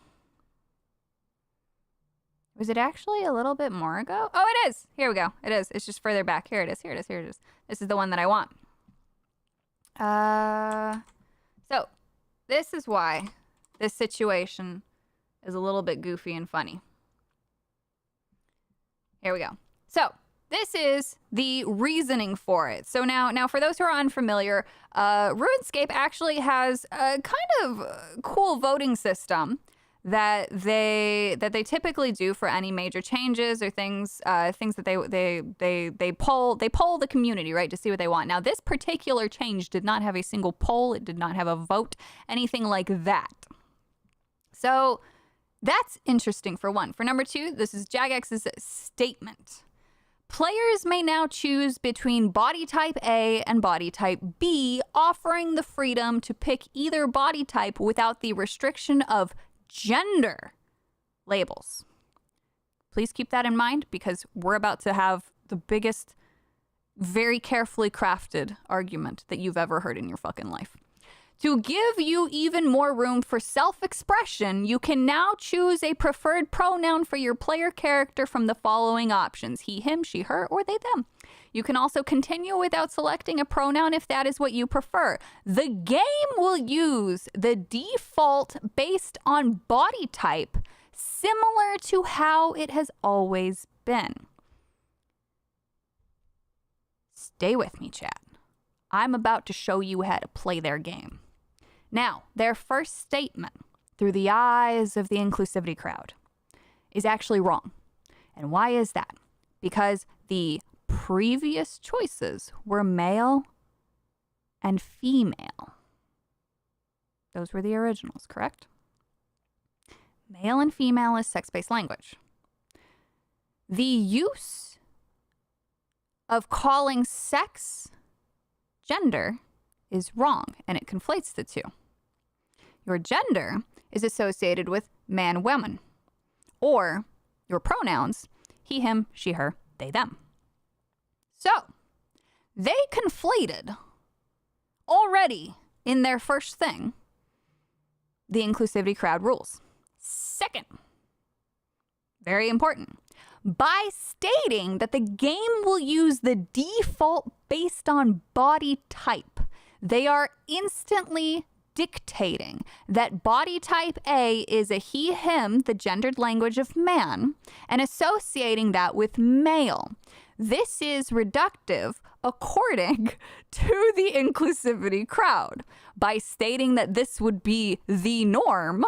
[SPEAKER 3] Was it actually a little bit more ago? Oh, it is. Here we go. It is. It's just further back. Here it is. Here it is. Here it is. This is the one that I want. So this is why this situation is a little bit goofy and funny. Here we go. So this is the reasoning for it. So now for those who are unfamiliar, RuneScape actually has a kind of cool voting system that they typically do for any major changes or things that they poll the community, right, to see what they want. Now this particular change did not have a single poll, it did not have a vote, anything like that. So that's interesting for one. For number two, this is Jagex's statement. Players may now choose between body type A and body type B, offering the freedom to pick either body type without the restriction of gender labels. Please keep that in mind because we're about to have the biggest, very carefully crafted argument that you've ever heard in your fucking life. To give you even more room for self-expression, you can now choose a preferred pronoun for your player character from the following options: he, him, she, her, or they, them. You can also continue without selecting a pronoun if that is what you prefer. The game will use the default based on body type, similar to how it has always been. Stay with me, chat. I'm about to show you how to play their game. Now, their first statement, through the eyes of the inclusivity crowd, is actually wrong. And why is that? Because the previous choices were male and female. Those were the originals, correct? Male and female is sex-based language. The use of calling sex gender is wrong, and it conflates the two. Your gender is associated with man, woman, or your pronouns, he, him, she, her, they, them. So, they conflated already in their first thing the inclusivity crowd rules. Second, very important, by stating that the game will use the default based on body type, they are instantly dictating that body type A is a he, him, the gendered language of man, and associating that with male. This is reductive according to the inclusivity crowd. By stating that this would be the norm,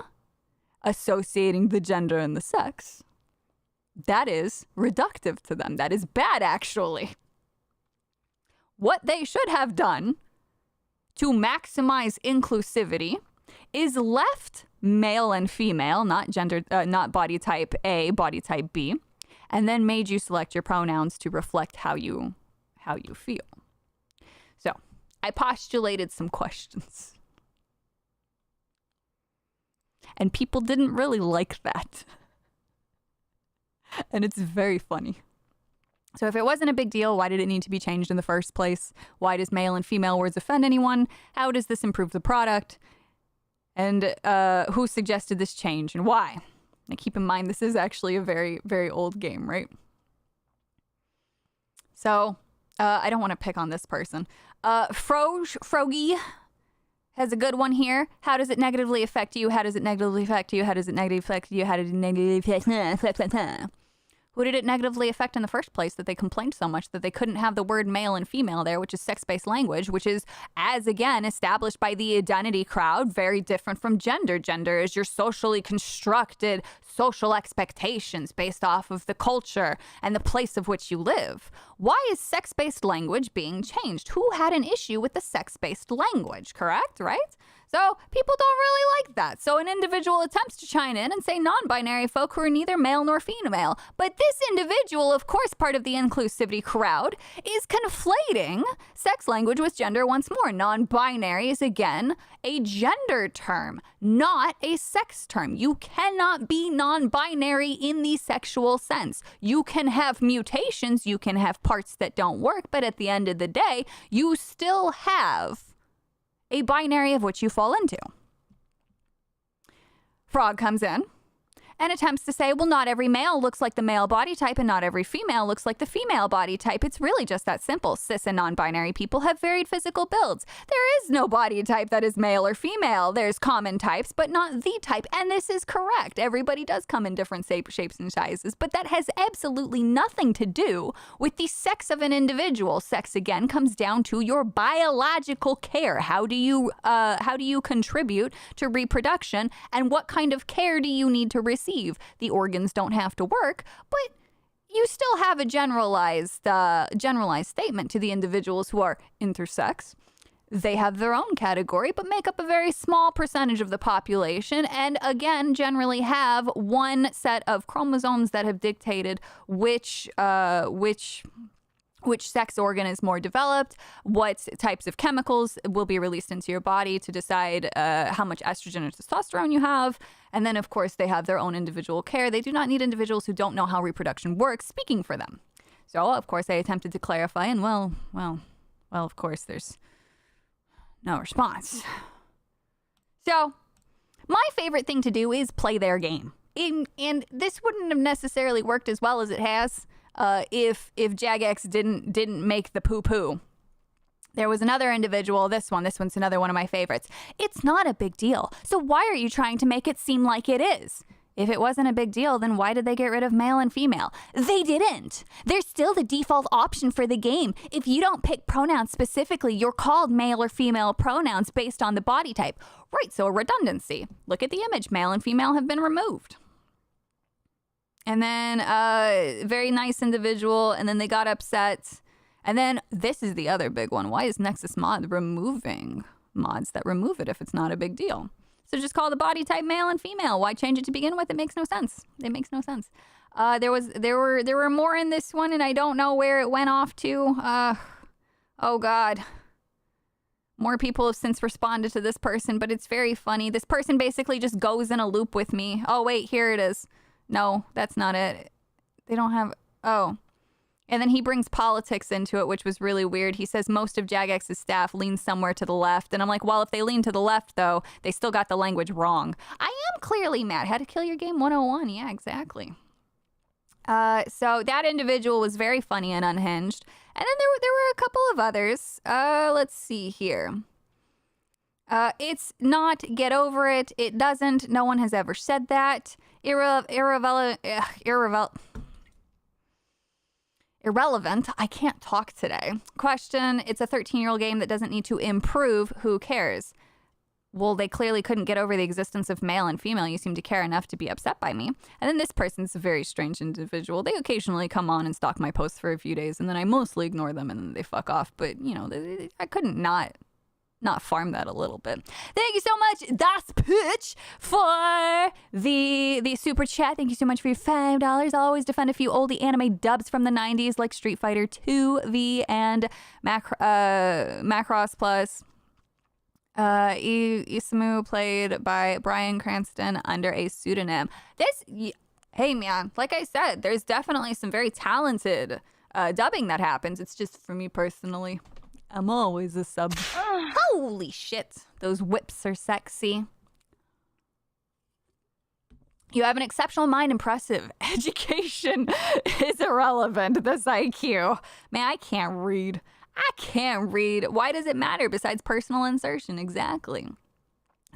[SPEAKER 3] associating the gender and the sex, that is reductive to them. That is bad, actually. What they should have done to maximize inclusivity is left male and female, not gender, not body type A, body type B, and then made you select your pronouns to reflect how you feel. So I postulated some questions, and people didn't really like that. And it's very funny. So if it wasn't a big deal, why did it need to be changed in the first place? Why does male and female words offend anyone? How does this improve the product? And who suggested this change and why? Now keep in mind, this is actually a very, very old game, right? So I don't want to pick on this person. Frogy has a good one here. How does it negatively affect you? How does it negatively affect you? How does it negatively affect you? How does it negatively affect Who did it negatively affect in the first place that they complained so much that they couldn't have the word male and female there, which is sex-based language, which is, as again, established by the identity crowd, very different from gender. Gender is your socially constructed social expectations based off of the culture and the place of which you live. Why is sex-based language being changed? Who had an issue with the sex-based language, correct, right? So people don't really like that. So an individual attempts to chime in and say non-binary folk who are neither male nor female. But this individual, of course, part of the inclusivity crowd, is conflating sex language with gender once more. Non-binary is, again, a gender term, not a sex term. You cannot be non-binary in the sexual sense. You can have mutations, you can have parts that don't work, but at the end of the day, you still have a binary of which you fall into. Frog comes in and attempts to say, well, not every male looks like the male body type and not every female looks like the female body type. It's really just that simple. Cis and non-binary people have varied physical builds. There is no body type that is male or female. There's common types, but not the type. And this is correct. Everybody does come in different shapes and sizes, but that has absolutely nothing to do with the sex of an individual. Sex, again, comes down to your biological care. How do you contribute to reproduction, and what kind of care do you need to receive? The organs don't have to work, but you still have a generalized statement to the individuals who are intersex. They have their own category, but make up a very small percentage of the population, and again, generally have one set of chromosomes that have dictated which sex organ is more developed, what types of chemicals will be released into your body to decide how much estrogen or testosterone you have. And then, of course, they have their own individual care. They do not need individuals who don't know how reproduction works speaking for them. So, of course, I attempted to clarify, and well, of course, there's no response. So, my favorite thing to do is play their game. And this wouldn't have necessarily worked as well as it has if Jagex didn't make the poo-poo. There was another individual, this one's another one of my favorites. It's not a big deal. So why are you trying to make it seem like it is? If it wasn't a big deal, then why did they get rid of male and female? They didn't. They're still the default option for the game. If you don't pick pronouns specifically, you're called male or female pronouns based on the body type. Right, so a redundancy. Look at the image. Male and female have been removed. And then very nice individual, and then they got upset. And then this is the other big one. Why is Nexus Mod removing mods that remove it if it's not a big deal? So just call the body type male and female. Why change it to begin with? It makes no sense. It makes no sense. There were more in this one, and I don't know where it went off to. Oh God. More people have since responded to this person, but it's very funny. This person basically just goes in a loop with me. Oh wait, here it is. No, that's not it. They don't have. Oh. And then he brings politics into it, which was really weird. He says most of Jagex's staff leans somewhere to the left. And I'm like, well, if they lean to the left, though, they still got the language wrong. I am clearly mad. How to Kill Your Game 101. Yeah, exactly. So that individual was very funny and unhinged. And then there were a couple of others. Let's see here. It's not get over it. It doesn't. No one has ever said that. Irrelevant. I can't talk today. Question. It's a 13-year-old game that doesn't need to improve. Who cares? Well, they clearly couldn't get over the existence of male and female. You seem to care enough to be upset by me. And then this person's a very strange individual. They occasionally come on and stalk my posts for a few days, and then I mostly ignore them, and then they fuck off. But, you know, I couldn't not farm that a little bit. Thank you so much, Das Pitch, for the super chat. Thank you so much for your $5. I'll always defend a few oldie anime dubs from the 90s, like Street Fighter 2V and Macross Plus. Isamu played by Bryan Cranston under a pseudonym. Hey man, like I said, there's definitely some very talented dubbing that happens. It's just for me personally, I'm always a sub. Holy shit, those whips are sexy. You have an exceptional mind, impressive. Education is irrelevant. This IQ. Man, I can't read. Why does it matter besides personal insertion? Exactly.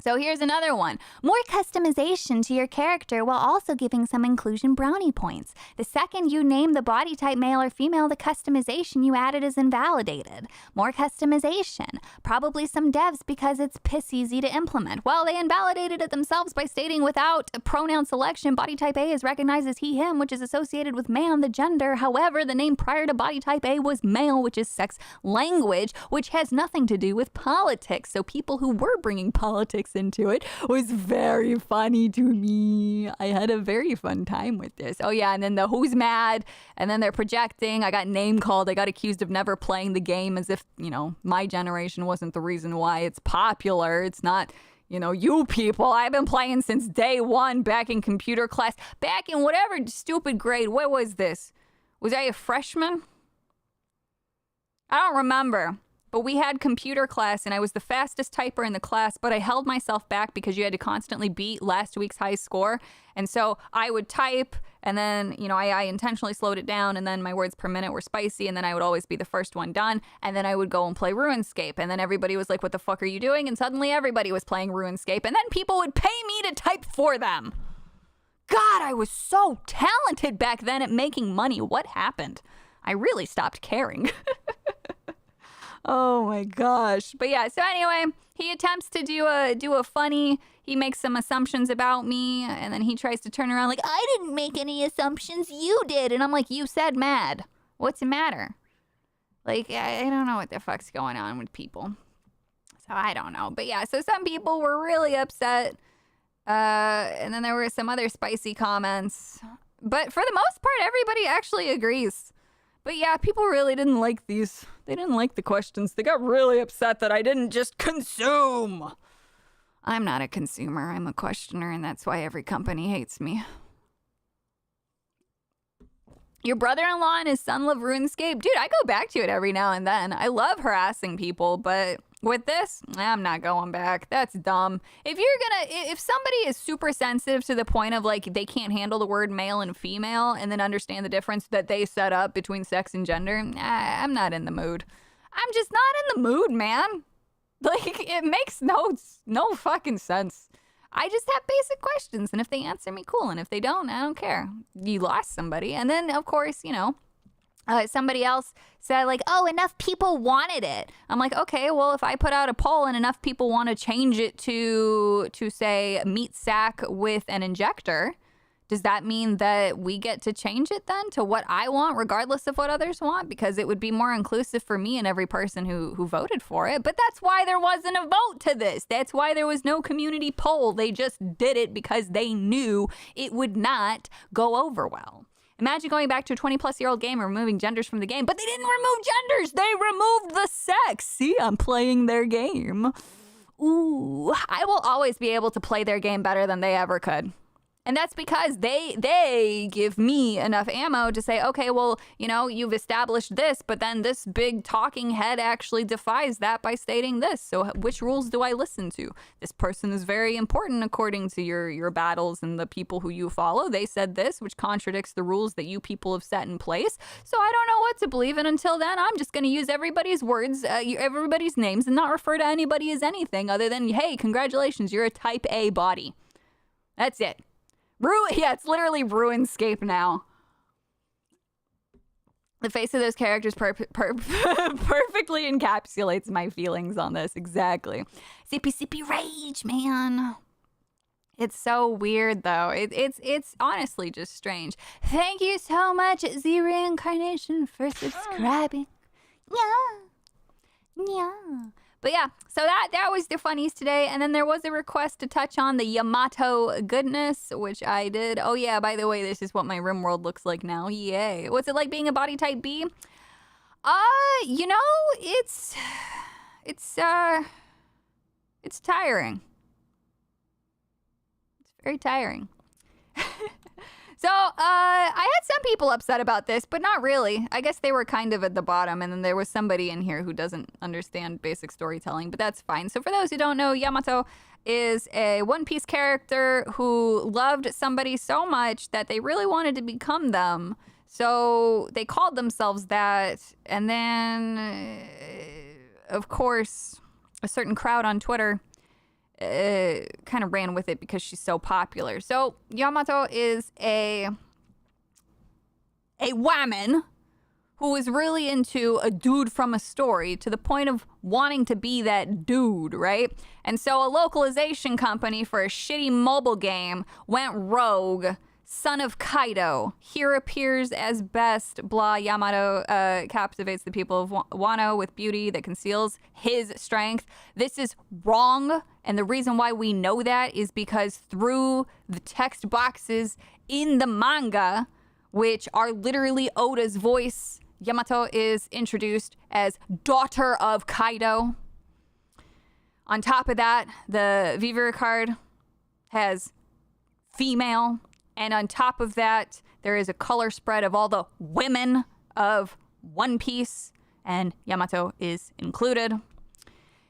[SPEAKER 3] So here's another one. More customization to your character while also giving some inclusion brownie points. The second you name the body type male or female, the customization you added is invalidated. More customization. Probably some devs because it's piss easy to implement. Well, they invalidated it themselves by stating without pronoun selection, body type A is recognized as he, him, which is associated with man, the gender. However, the name prior to body type A was male, which is sex language, which has nothing to do with politics. So people who were bringing politics into it was very funny to me. I had a very fun time with this. Oh yeah, and then the who's mad, and then they're projecting. I got name called. I got accused of never playing the game, as if, you know, my generation wasn't the reason why it's popular. It's not, you know, you people. I've been playing since day one, back in computer class, back in whatever stupid grade. What was this? Was I a freshman? I don't remember. But we had computer class, and I was the fastest typer in the class, but I held myself back because you had to constantly beat last week's high score. And so I would type, and then, you know, I intentionally slowed it down, and then my words per minute were spicy, and then I would always be the first one done. And then I would go and play RuneScape, and then everybody was like, what the fuck are you doing? And suddenly everybody was playing RuneScape, and then people would pay me to type for them. God, I was so talented back then at making money. What happened? I really stopped caring. Oh my gosh. But yeah, so anyway, he attempts to do a funny, he makes some assumptions about me, and then he tries to turn around like, I didn't make any assumptions, you did. And I'm like, you said mad. What's the matter? Like, I don't know what the fuck's going on with people. So I don't know. But yeah, so some people were really upset. And then there were some other spicy comments. But for the most part, everybody actually agrees. But yeah, people really didn't like these. They didn't like the questions. They got really upset that I didn't just consume. I'm not a consumer. I'm a questioner, and that's why every company hates me. Your brother-in-law and his son love RuneScape? Dude, I go back to it every now and then. I love harassing people, but with this, I'm not going back. That's dumb. If somebody is super sensitive to the point of like they can't handle the word male and female and then understand the difference that they set up between sex and gender, I'm not in the mood. I'm just not in the mood, man. Like, it makes no fucking sense. I just have basic questions, and if they answer me, cool, and if they don't, I don't care. You lost somebody. And then, of course, you know, somebody else said, like, oh, enough people wanted it. I'm like, okay, well, if I put out a poll and enough people want to change it to say, meat sack with an injector, Does that mean that we get to change it then to what I want, regardless of what others want? Because it would be more inclusive for me and every person who voted for it. But that's why there wasn't a vote to this. That's why there was no community poll. They just did it because they knew it would not go over well. Imagine going back to a 20-plus-year-old game and removing genders from the game. But they didn't remove genders. They removed the sex. See, I'm playing their game. Ooh, I will always be able to play their game better than they ever could. And that's because they give me enough ammo to say, okay, well, you know, you've established this, but then this big talking head actually defies that by stating this. So which rules do I listen to? This person is very important according to your battles and the people who you follow. They said this, which contradicts the rules that you people have set in place. So I don't know what to believe. And until then, I'm just going to use everybody's words, everybody's names, and not refer to anybody as anything other than, hey, congratulations, you're a type A body. That's it. Yeah, it's literally RuneScape now. The face of those characters perfectly encapsulates my feelings on this. Exactly. Sippy rage, man. It's so weird, though. It's honestly just strange. Thank you so much, Z Reincarnation, for subscribing. Yeah. But yeah, so that was the funnies today. And then there was a request to touch on the Yamato goodness, which I did. Oh yeah, by the way, this is what my rim world looks like now. Yay. What's it like being a body type B? You know, it's tiring. It's very tiring. So, I had some people upset about this, but not really. I guess they were kind of at the bottom, and then there was somebody in here who doesn't understand basic storytelling, but that's fine. So for those who don't know, Yamato is a One Piece character who loved somebody so much that they really wanted to become them. So they called themselves that, and then, of course, a certain crowd on Twitter kind of ran with it because she's so popular. So Yamato is a woman who is really into a dude from a story to the point of wanting to be that dude, right? And so a localization company for a shitty mobile game went rogue. Son of Kaido. Here appears as best. Blah. Yamato captivates the people of Wano with beauty that conceals his strength. This is wrong. And the reason why we know that is because through the text boxes in the manga, which are literally Oda's voice, Yamato is introduced as daughter of Kaido. On top of that, the Vivere card has female. And on top of that, there is a color spread of all the women of One Piece, and Yamato is included.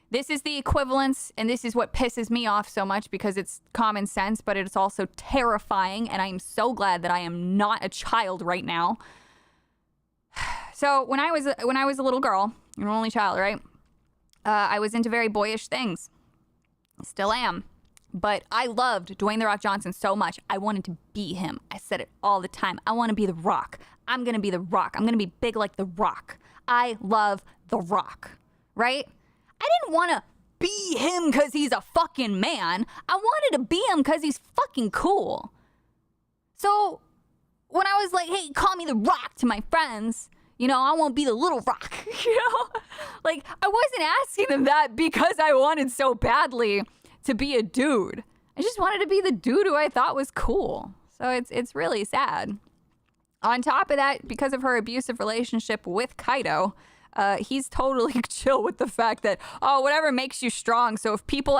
[SPEAKER 3] This is the equivalence, and this is what pisses me off so much because it's common sense, but it's also terrifying, and I am so glad that I am not a child right now. So when I was a little girl, an only child, right? I was into very boyish things. Still am. But I loved Dwayne The Rock Johnson so much. I wanted to be him. I said it all the time. I want to be The Rock. I'm going to be The Rock. I'm going to be big like The Rock. I love The Rock, right? I didn't want to be him because he's a fucking man. I wanted to be him because he's fucking cool. So when I was like, hey, call me The Rock to my friends, you know, I won't be the little rock, you know? Like, I wasn't asking them that because I wanted so badly to be a dude. I just wanted to be the dude who I thought was cool. So it's really sad. On top of that, because of her abusive relationship with Kaido, he's totally chill with the fact that, oh, whatever makes you strong. So if people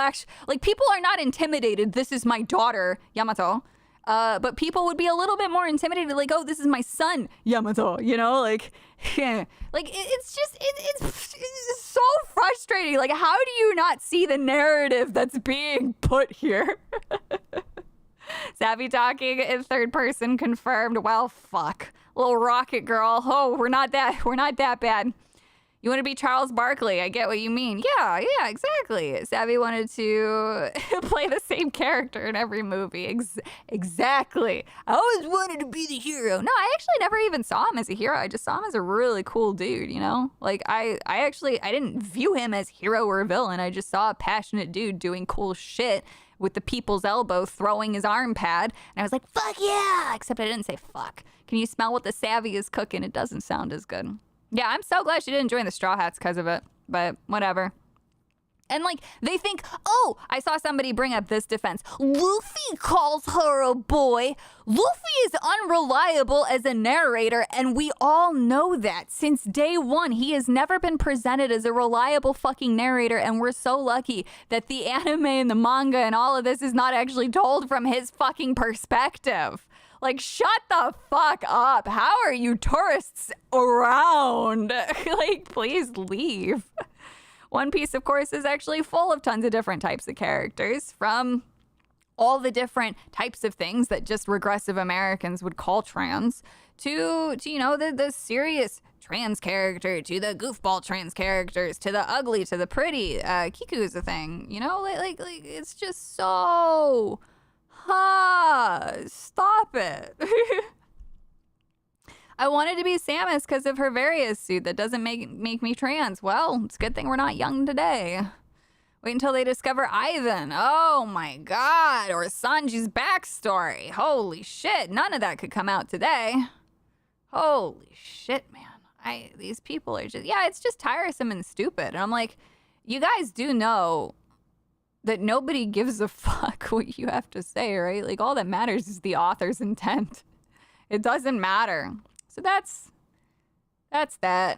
[SPEAKER 3] people are not intimidated. This is my daughter, Yamato. But people would be a little bit more intimidated, like, oh, this is my son, Yamato, you know, like, yeah. Like, it's so frustrating. Like, how do you not see the narrative that's being put here? Savvy talking in third person confirmed. Well, fuck. Little rocket girl. Oh, we're not that bad. You want to be Charles Barkley. I get what you mean. Yeah, exactly. Savvy wanted to play the same character in every movie. Exactly. I always wanted to be the hero. No, I actually never even saw him as a hero. I just saw him as a really cool dude, you know? Like, I didn't view him as hero or villain. I just saw a passionate dude doing cool shit with the people's elbow throwing his arm pad. And I was like, fuck yeah! Except I didn't say fuck. Can you smell what the savvy is cooking? It doesn't sound as good. Yeah, I'm so glad she didn't join the Straw Hats because of it. But whatever. And like, they think, oh, I saw somebody bring up this defense. Luffy calls her a boy. Luffy is unreliable as a narrator, and we all know that. Since day one, he has never been presented as a reliable fucking narrator, and we're so lucky that the anime and the manga and all of this is not actually told from his fucking perspective. Like, shut the fuck up. How are you tourists around? Like, please leave. One Piece, of course, is actually full of tons of different types of characters, from all the different types of things that just regressive Americans would call trans to you know, the serious trans character, to the goofball trans characters, to the ugly, to the pretty. Kiku's a thing, you know, like it's just so, stop it. I wanted to be Samus because of her Various suit that doesn't make me trans. Well, it's a good thing we're not young today. Wait until they discover Ivan. Oh my god. Or Sanji's backstory. Holy shit. None of that could come out today. Holy shit, man. These people are just, yeah, it's just tiresome and stupid. And I'm like, you guys do know that nobody gives a fuck what you have to say, right? Like, all that matters is the author's intent. It doesn't matter. So that's that.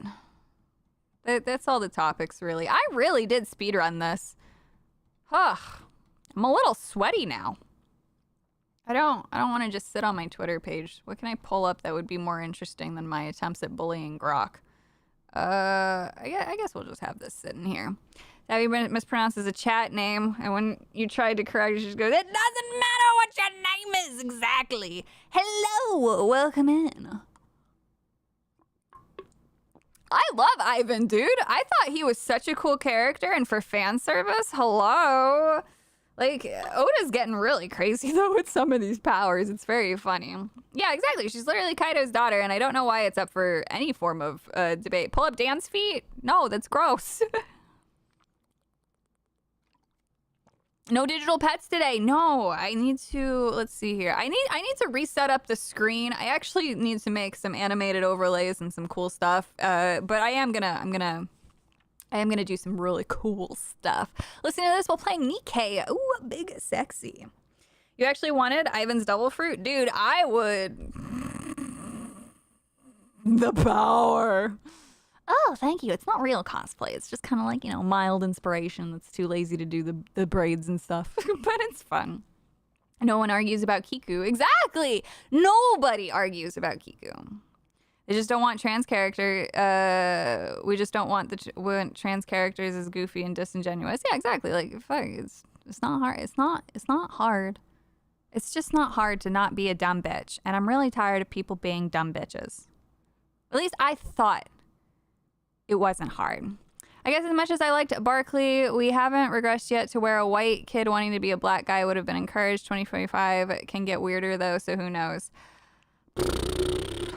[SPEAKER 3] That's all the topics, really. I really did speedrun this. Ugh. I'm a little sweaty now. I don't want to just sit on my Twitter page. What can I pull up that would be more interesting than my attempts at bullying Grok? I guess we'll just have this sitting here. That we mispronounced as a chat name, and when you tried to correct, you just go, it doesn't matter what your name is exactly. Hello, welcome in. I love Ivan, dude. I thought he was such a cool character, and for fan service, hello. Like, Oda's getting really crazy, though, with some of these powers. It's very funny. Yeah, exactly. She's literally Kaido's daughter, and I don't know why it's up for any form of debate. Pull up Dan's feet? No, that's gross. No digital pets today. No, I need to, let's see here. I need to reset up the screen. I actually need to make some animated overlays and some cool stuff. But I am gonna do some really cool stuff. Listen to this while playing Nikkei. Ooh, big sexy. You actually wanted Ivan's double fruit? Dude, I would. The power. Oh, thank you. It's not real cosplay. It's just kind of like, you know, mild inspiration that's too lazy to do the braids and stuff. But it's fun. No one argues about Kiku. Exactly! Nobody argues about Kiku. They just don't want trans character. We just don't want want trans characters as goofy and disingenuous. Yeah, exactly. Like, fuck, it's not hard. It's not hard. It's just not hard to not be a dumb bitch. And I'm really tired of people being dumb bitches. At least I thought it wasn't hard. I guess as much as I liked Barkley, we haven't regressed yet to where a white kid wanting to be a black guy would have been encouraged. 2045 can get weirder though, so who knows.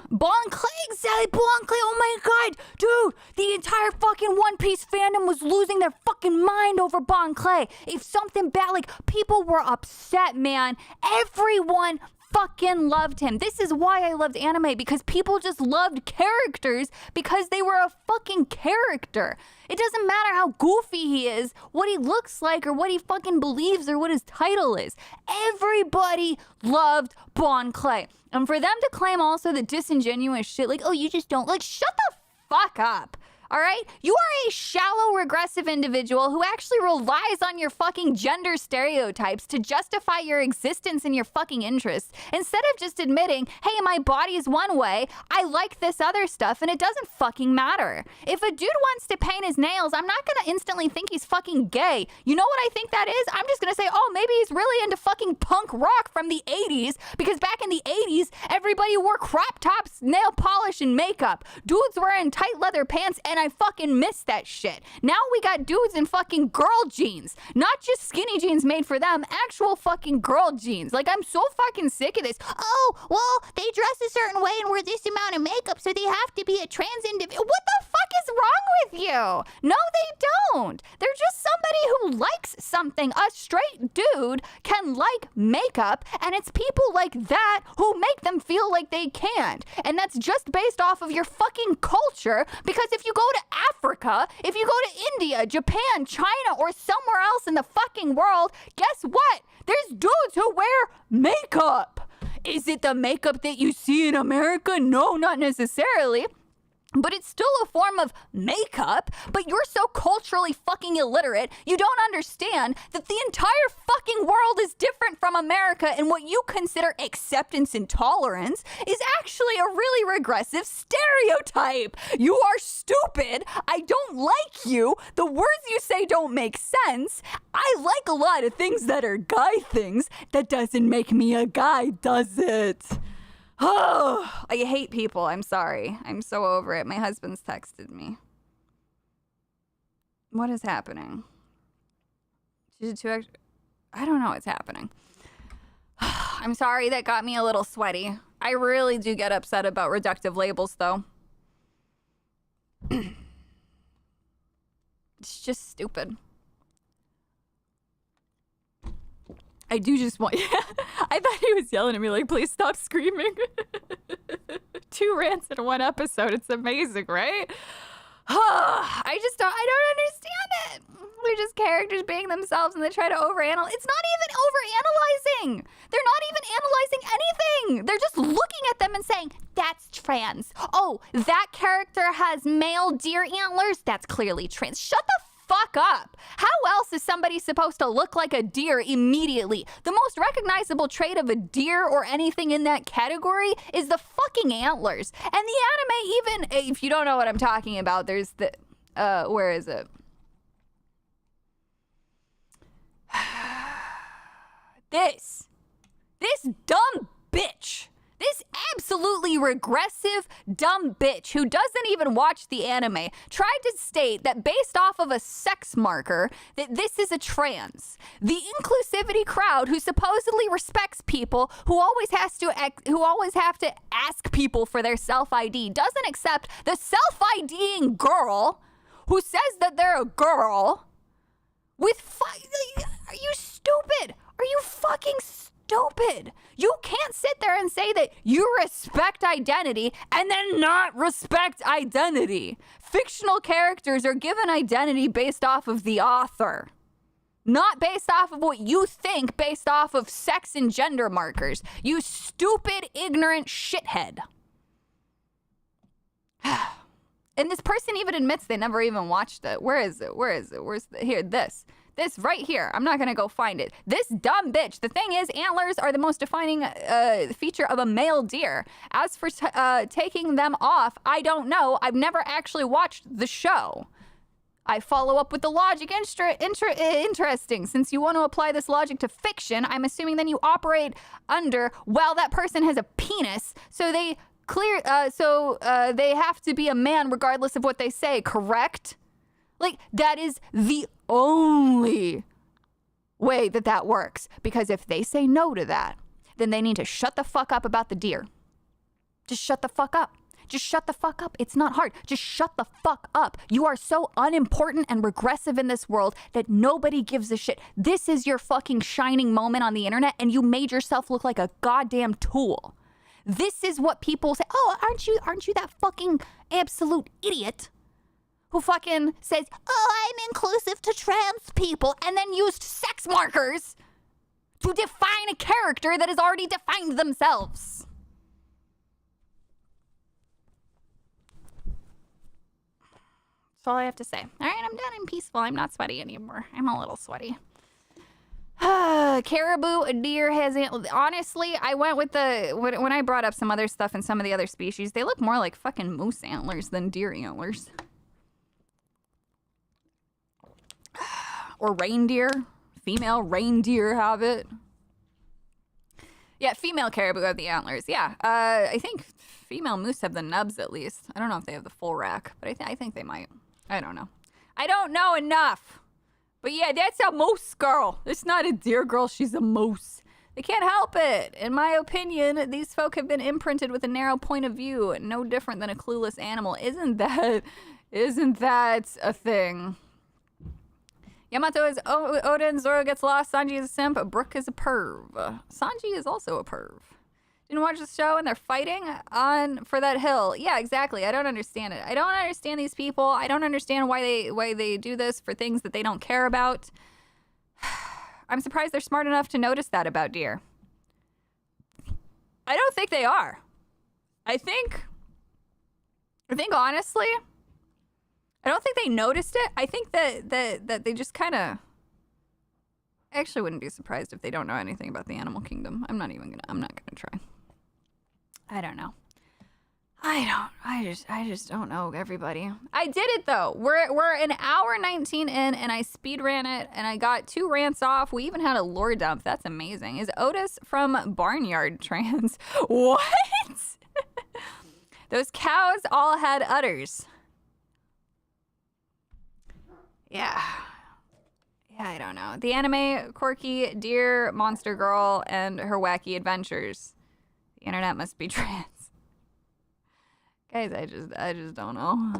[SPEAKER 3] Bon Clay, Sally Bon Clay, oh my god, dude, the entire fucking One Piece fandom was losing their fucking mind over Bon Clay. If something bad, like, people were upset, man. Everyone fucking loved him. This is why I loved anime, because people just loved characters because they were a fucking character. It doesn't matter how goofy he is, what he looks like, or what he fucking believes, or what his title is. Everybody loved Bon Clay. And for them to claim also the disingenuous shit, like, oh, you just don't, like, shut the fuck up. All right? You are a shallow, regressive individual who actually relies on your fucking gender stereotypes to justify your existence and your fucking interests, instead of just admitting, hey, my body is one way, I like this other stuff, and it doesn't fucking matter. If a dude wants to paint his nails, I'm not gonna instantly think he's fucking gay. You know what I think that is? I'm just gonna say, oh, maybe he's really into fucking punk rock from the 80s, because back in the 80s, everybody wore crop tops, nail polish, and makeup. Dudes were in tight leather pants, and I fucking miss that shit. Now we got dudes in fucking girl jeans. Not just skinny jeans made for them, actual fucking girl jeans. Like, I'm so fucking sick of this. Oh, well, they dress a certain way and wear this amount of makeup, so they have to be a trans individual. What the fuck is wrong with you? No, they don't. They're just somebody who likes something, a straight dude, can like makeup, and it's people like that who make them feel like they can't. And that's just based off of your fucking culture, because if you go to Africa, if you go to India, Japan, China, or somewhere else in the fucking world, guess what? There's dudes who wear makeup. Is it the makeup that you see in America? No, not necessarily. But it's still a form of makeup, but you're so culturally fucking illiterate, you don't understand that the entire fucking world is different from America, and what you consider acceptance and tolerance is actually a really regressive stereotype. You are stupid. I don't like you. The words you say don't make sense. I like a lot of things that are guy things. That doesn't make me a guy, does it? Oh, I hate people. I'm sorry. I'm so over it. My husband's texted me. What is happening? I don't know what's happening. I'm sorry, that got me a little sweaty. I really do get upset about reductive labels, though. It's just stupid. I do just want... I thought he was yelling at me like, please stop screaming. 2 rants in 1 episode. It's amazing, right? I don't understand it. They're just characters being themselves and they try to overanalyze. It's not even overanalyzing. They're not even analyzing anything. They're just looking at them and saying, that's trans. Oh, that character has male deer antlers. That's clearly trans. Shut the fuck up. How else is somebody supposed to look like a deer immediately? The most recognizable trait of a deer or anything in that category is the fucking antlers. And the anime, even if you don't know what I'm talking about, there's the where is it? This dumb bitch. This absolutely regressive, dumb bitch who doesn't even watch the anime tried to state that based off of a sex marker that this is a trans. The inclusivity crowd who supposedly respects people who always have to ask people for their self-ID doesn't accept the self-IDing girl who says that they're a girl with are you stupid? Are you fucking stupid? You can't sit there and say that you respect identity and then not respect identity. Fictional characters are given identity based off of the author, not based off of what you think, based off of sex and gender markers. You stupid, ignorant shithead. And this person even admits they never even watched it. Where is it? Here, this right here. I'm not going to go find it. This dumb bitch. The thing is, antlers are the most defining feature of a male deer. As for taking them off, I don't know. I've never actually watched the show. I follow up with the logic. Interesting. Since you want to apply this logic to fiction, I'm assuming then you operate under, well, that person has a penis, so they they have to be a man regardless of what they say, correct? Like, that is the only way that works. Because if they say no to that, then they need to shut the fuck up about the deer. Just shut the fuck up. Just shut the fuck up. It's not hard. Just shut the fuck up. You are so unimportant and regressive in this world that nobody gives a shit. This is your fucking shining moment on the internet, and you made yourself look like a goddamn tool. This is what people say. Oh, aren't you that fucking absolute idiot who fucking says, oh, I'm inclusive to trans people, and then used sex markers to define a character that has already defined themselves. That's all I have to say. All right, I'm done. I'm peaceful. I'm not sweaty anymore. I'm a little sweaty. Caribou, a deer has honestly, I went with when I brought up some other stuff and some of the other species, they look more like fucking moose antlers than deer antlers. Or reindeer. Female reindeer have it. Yeah, female caribou have the antlers. Yeah, I think female moose have the nubs at least. I don't know if they have the full rack, but I think they might. I don't know. I don't know enough. But yeah, that's a moose girl. It's not a deer girl. She's a moose. They can't help it. In my opinion, these folk have been imprinted with a narrow point of view, no different than a clueless animal. Isn't that a thing? Yamato is Odin, Zoro gets lost, Sanji is a simp, Brook is a perv. Sanji is also a perv. Didn't watch the show and they're fighting for that hill. Yeah, exactly. I don't understand it. I don't understand these people. I don't understand why they do this for things that they don't care about. I'm surprised they're smart enough to notice that about deer. I don't think they are. I think honestly, I don't think they noticed it. I think that they just kind of. I actually wouldn't be surprised if they don't know anything about the animal kingdom. I'm not gonna try. I don't know. I just don't know, everybody. I did it though. We're an hour 19 in and I speed ran it and I got 2 rants off. We even had a lore dump. That's amazing. Is Otis from Barnyard trans? What? Those cows all had udders. Yeah. Yeah, I don't know. The anime quirky deer monster girl and her wacky adventures. The internet must be trans. Guys, I just don't know.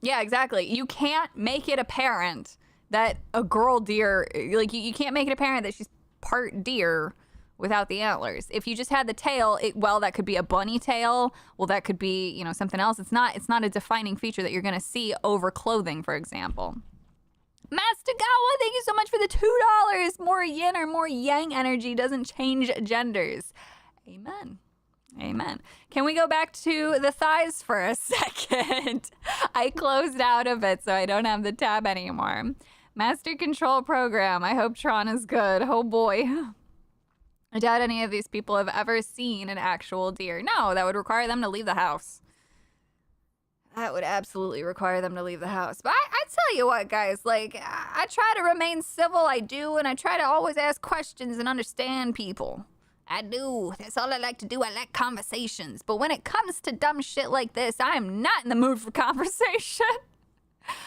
[SPEAKER 3] Yeah, exactly. You can't make it apparent that a girl deer, like you can't make it apparent that she's part deer without the antlers. If you just had the tail, well, that could be a bunny tail. Well, that could be, you know, something else. It's not a defining feature that you're going to see over clothing, for example. Mastagawa, thank you so much for the $2. More yin or more yang energy doesn't change genders. Amen. Amen. Can we go back to the thighs for a second? I closed out of it, so I don't have the tab anymore. Master control program. I hope Tron is good. Oh boy. I doubt any of these people have ever seen an actual deer. No, that would require them to leave the house. That would absolutely require them to leave the house. But I tell you what, guys, like, I try to remain civil, I do, and I try to always ask questions and understand people. I do. That's all I like to do. I like conversations. But when it comes to dumb shit like this, I am not in the mood for conversation.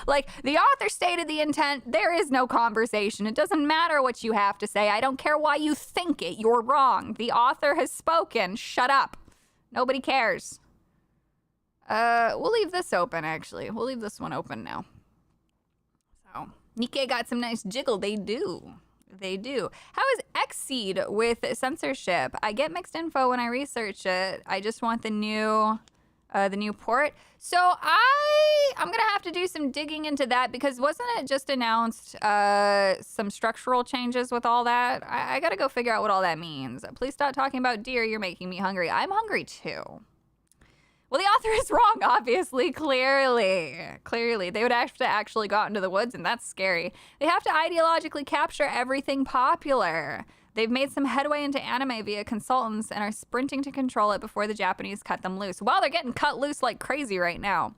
[SPEAKER 3] Like, the author stated the intent. There is no conversation. It doesn't matter what you have to say. I don't care why you think it. You're wrong. The author has spoken. Shut up. Nobody cares. We'll leave this open, actually. We'll leave this one open now. So, Nikkei got some nice jiggle. They do. They do. How is Xseed with censorship? I get mixed info when I research it. I just want the new port. So I'm gonna have to do some digging into that because wasn't it just announced some structural changes with all that? I gotta go figure out what all that means. Please stop talking about deer. You're making me hungry. I'm hungry too. Well, the author is wrong, obviously, clearly. They would have to actually go out into the woods, and that's scary. They have to ideologically capture everything popular. They've made some headway into anime via consultants and are sprinting to control it before the Japanese cut them loose. Well, they're getting cut loose like crazy right now.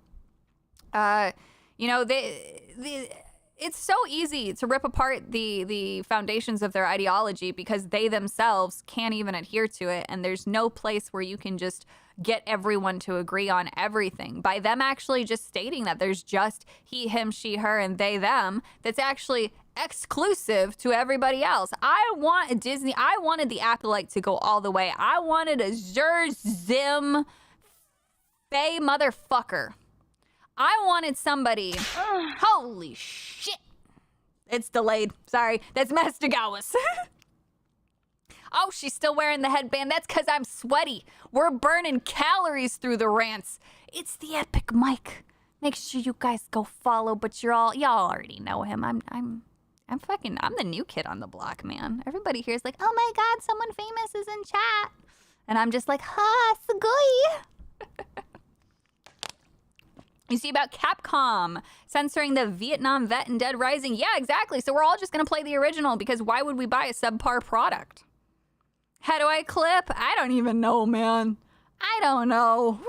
[SPEAKER 3] You know, it's so easy to rip apart the foundations of their ideology because they themselves can't even adhere to it, and there's no place where you can just get everyone to agree on everything. By them actually just stating that there's just he, him, she, her, and they, them, that's actually exclusive to everybody else. I wanted the Acolyte to go all the way. I wanted a Zim Faye motherfucker. I wanted somebody. Holy shit. It's delayed. Sorry. That's Mastagawa's. Oh, she's still wearing the headband. That's because I'm sweaty. We're burning calories through the rants. It's the Epic Mike. Make sure you guys go follow, but y'all already know him. I'm the new kid on the block, man. Everybody here is like, oh my God, someone famous is in chat. And I'm just like, ha, sugoi. You see about Capcom censoring the Vietnam vet in Dead Rising. Yeah, exactly. So we're all just going to play the original because why would we buy a subpar product? How do I clip? I don't even know, man. I don't know.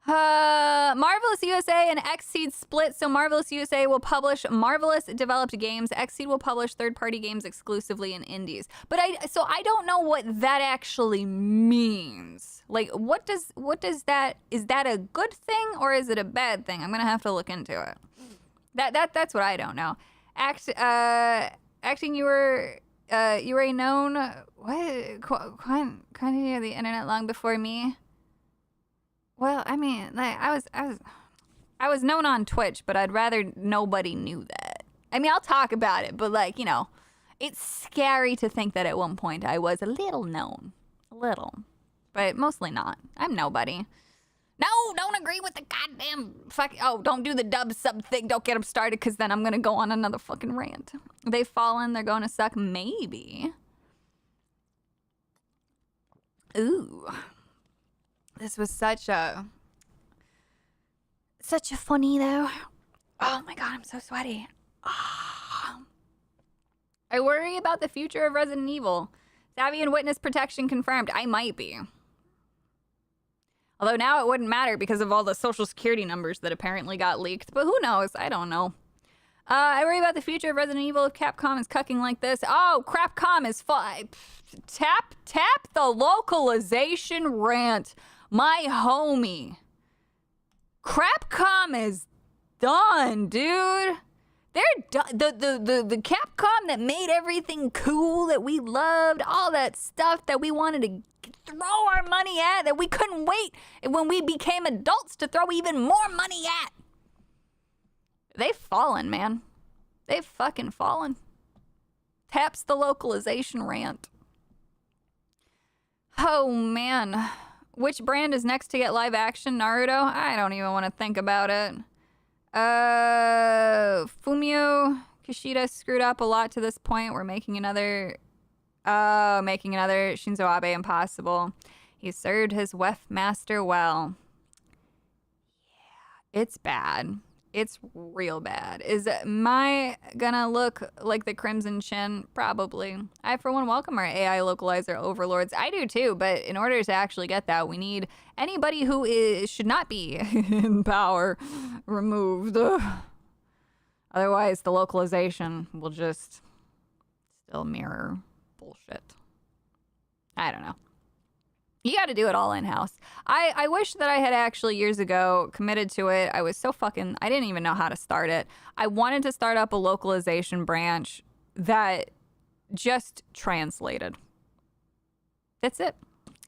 [SPEAKER 3] Marvelous USA and Xseed split, so Marvelous USA will publish Marvelous developed games. Xseed will publish third-party games exclusively in indies. But I don't know what that actually means. Like, what does that, is that a good thing or is it a bad thing? I'm gonna have to look into it. That's what I don't know. Acting, you were a known quantity of the internet long before me. Well, I mean, like, I was known on Twitch, but I'd rather nobody knew that. I mean, I'll talk about it, but like, you know, it's scary to think that at one point I was a little known. A little. But mostly not. I'm nobody. No, don't agree with the goddamn fuck. Oh, don't do the dub sub thing. Don't get them started, because then I'm going to go on another fucking rant. They've fallen. They're going to suck. Maybe. Ooh. This was such a funny, though. Oh my god, I'm so sweaty. Ah. I worry about the future of Resident Evil. Savvy and witness protection confirmed. I might be. Although now it wouldn't matter because of all the social security numbers that apparently got leaked. But who knows? I don't know. I worry about the future of Resident Evil if Capcom is cucking like this. Oh, Crapcom is fine. Tap the localization rant. My homie. Crapcom is done, dude. They're done. The Capcom that made everything cool that we loved, all that stuff that we wanted to throw our money at, that we couldn't wait when we became adults to throw even more money at. They've fallen, man. They've fucking fallen. Taps the localization rant. Oh, man. Which brand is next to get live action? Naruto? I don't even want to think about it. Fumio Kishida screwed up a lot to this point. We're making another Shinzo Abe impossible. He served his WEF master well. Yeah, it's bad. It's real bad. Is my gonna look like the Crimson Chin? Probably. I, for one, welcome our AI localizer overlords. I do too, but in order to actually get that, we need anybody who should not be in power removed. Otherwise, the localization will just still mirror bullshit. I don't know. You got to do it all in-house. I wish that I had actually years ago committed to it. I was so fucking... I didn't even know how to start it. I wanted to start up a localization branch that just translated. That's it.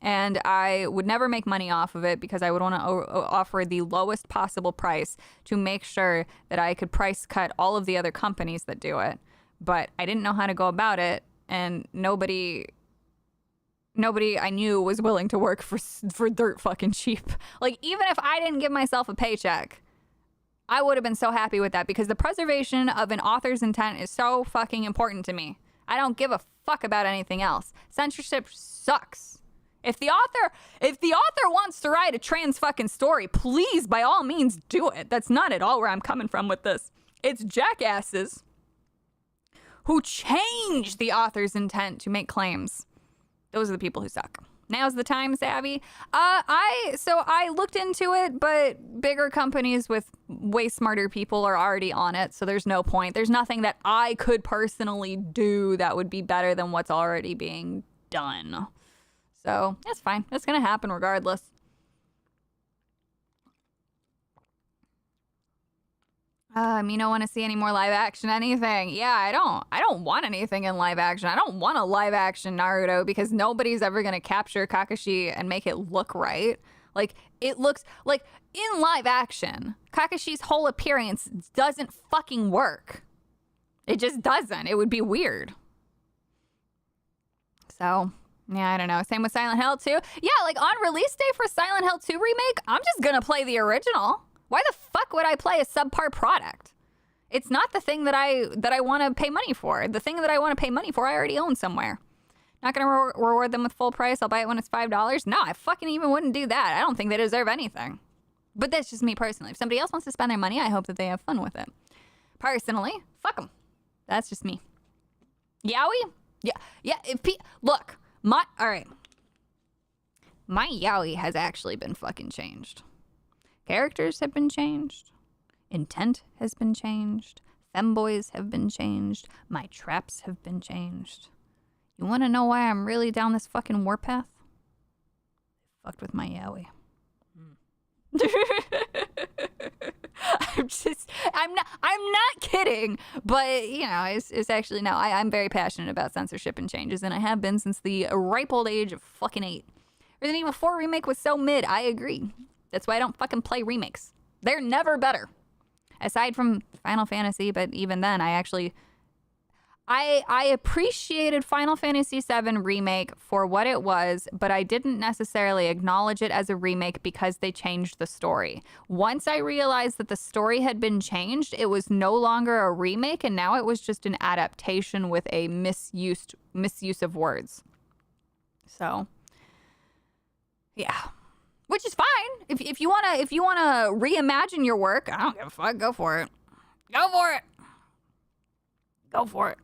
[SPEAKER 3] And I would never make money off of it because I would want to offer the lowest possible price to make sure that I could price cut all of the other companies that do it. But I didn't know how to go about it, and nobody I knew was willing to work for dirt fucking cheap. Like, even if I didn't give myself a paycheck, I would have been so happy with that, because the preservation of an author's intent is so fucking important to me. I don't give a fuck about anything else. Censorship sucks. If the author wants to write a trans fucking story, please, by all means, do it. That's not at all where I'm coming from with this. It's jackasses who change the author's intent to make claims. Those are the people who suck. Now's the time, Savvy. I looked into it, but bigger companies with way smarter people are already on it, so there's no point. There's nothing that I could personally do that would be better than what's already being done. So that's fine. It's gonna happen regardless. You don't want to see any more live action anything. Yeah, I don't want anything in live action. I don't want a live action Naruto because nobody's ever going to capture Kakashi and make it look right. Like, it looks like in live action, Kakashi's whole appearance doesn't fucking work. It just doesn't. It would be weird. So, yeah, I don't know. Same with Silent Hill 2. Yeah, like on release day for Silent Hill 2 remake, I'm just going to play the original. Why the fuck would I play a subpar product? It's not the thing that I want to pay money for. The thing that I want to pay money for, I already own somewhere. Not going to reward them with full price. I'll buy it when it's $5. No, I fucking even wouldn't do that. I don't think they deserve anything. But that's just me personally. If somebody else wants to spend their money, I hope that they have fun with it. Personally, fuck them. That's just me. Yaoi? Yeah. Look, all right. My yaoi has actually been fucking changed. Characters have been changed. Intent has been changed. Femboys have been changed. My traps have been changed. You want to know why I'm really down this fucking warpath? Fucked with my yaoi. I'm not kidding, but you know, it's actually, no, I'm very passionate about censorship and changes, and I have been since the ripe old age of fucking 8. Resident Evil 4 remake was so mid. I agree. That's why I don't fucking play remakes. They're never better. Aside from Final Fantasy, but even then, I appreciated Final Fantasy VII Remake for what it was, but I didn't necessarily acknowledge it as a remake because they changed the story. Once I realized that the story had been changed, it was no longer a remake, and now it was just an adaptation with a misuse of words. So, yeah. Which is fine. If you wanna reimagine your work, I don't give a fuck. Go for it. Go for it. Go for it.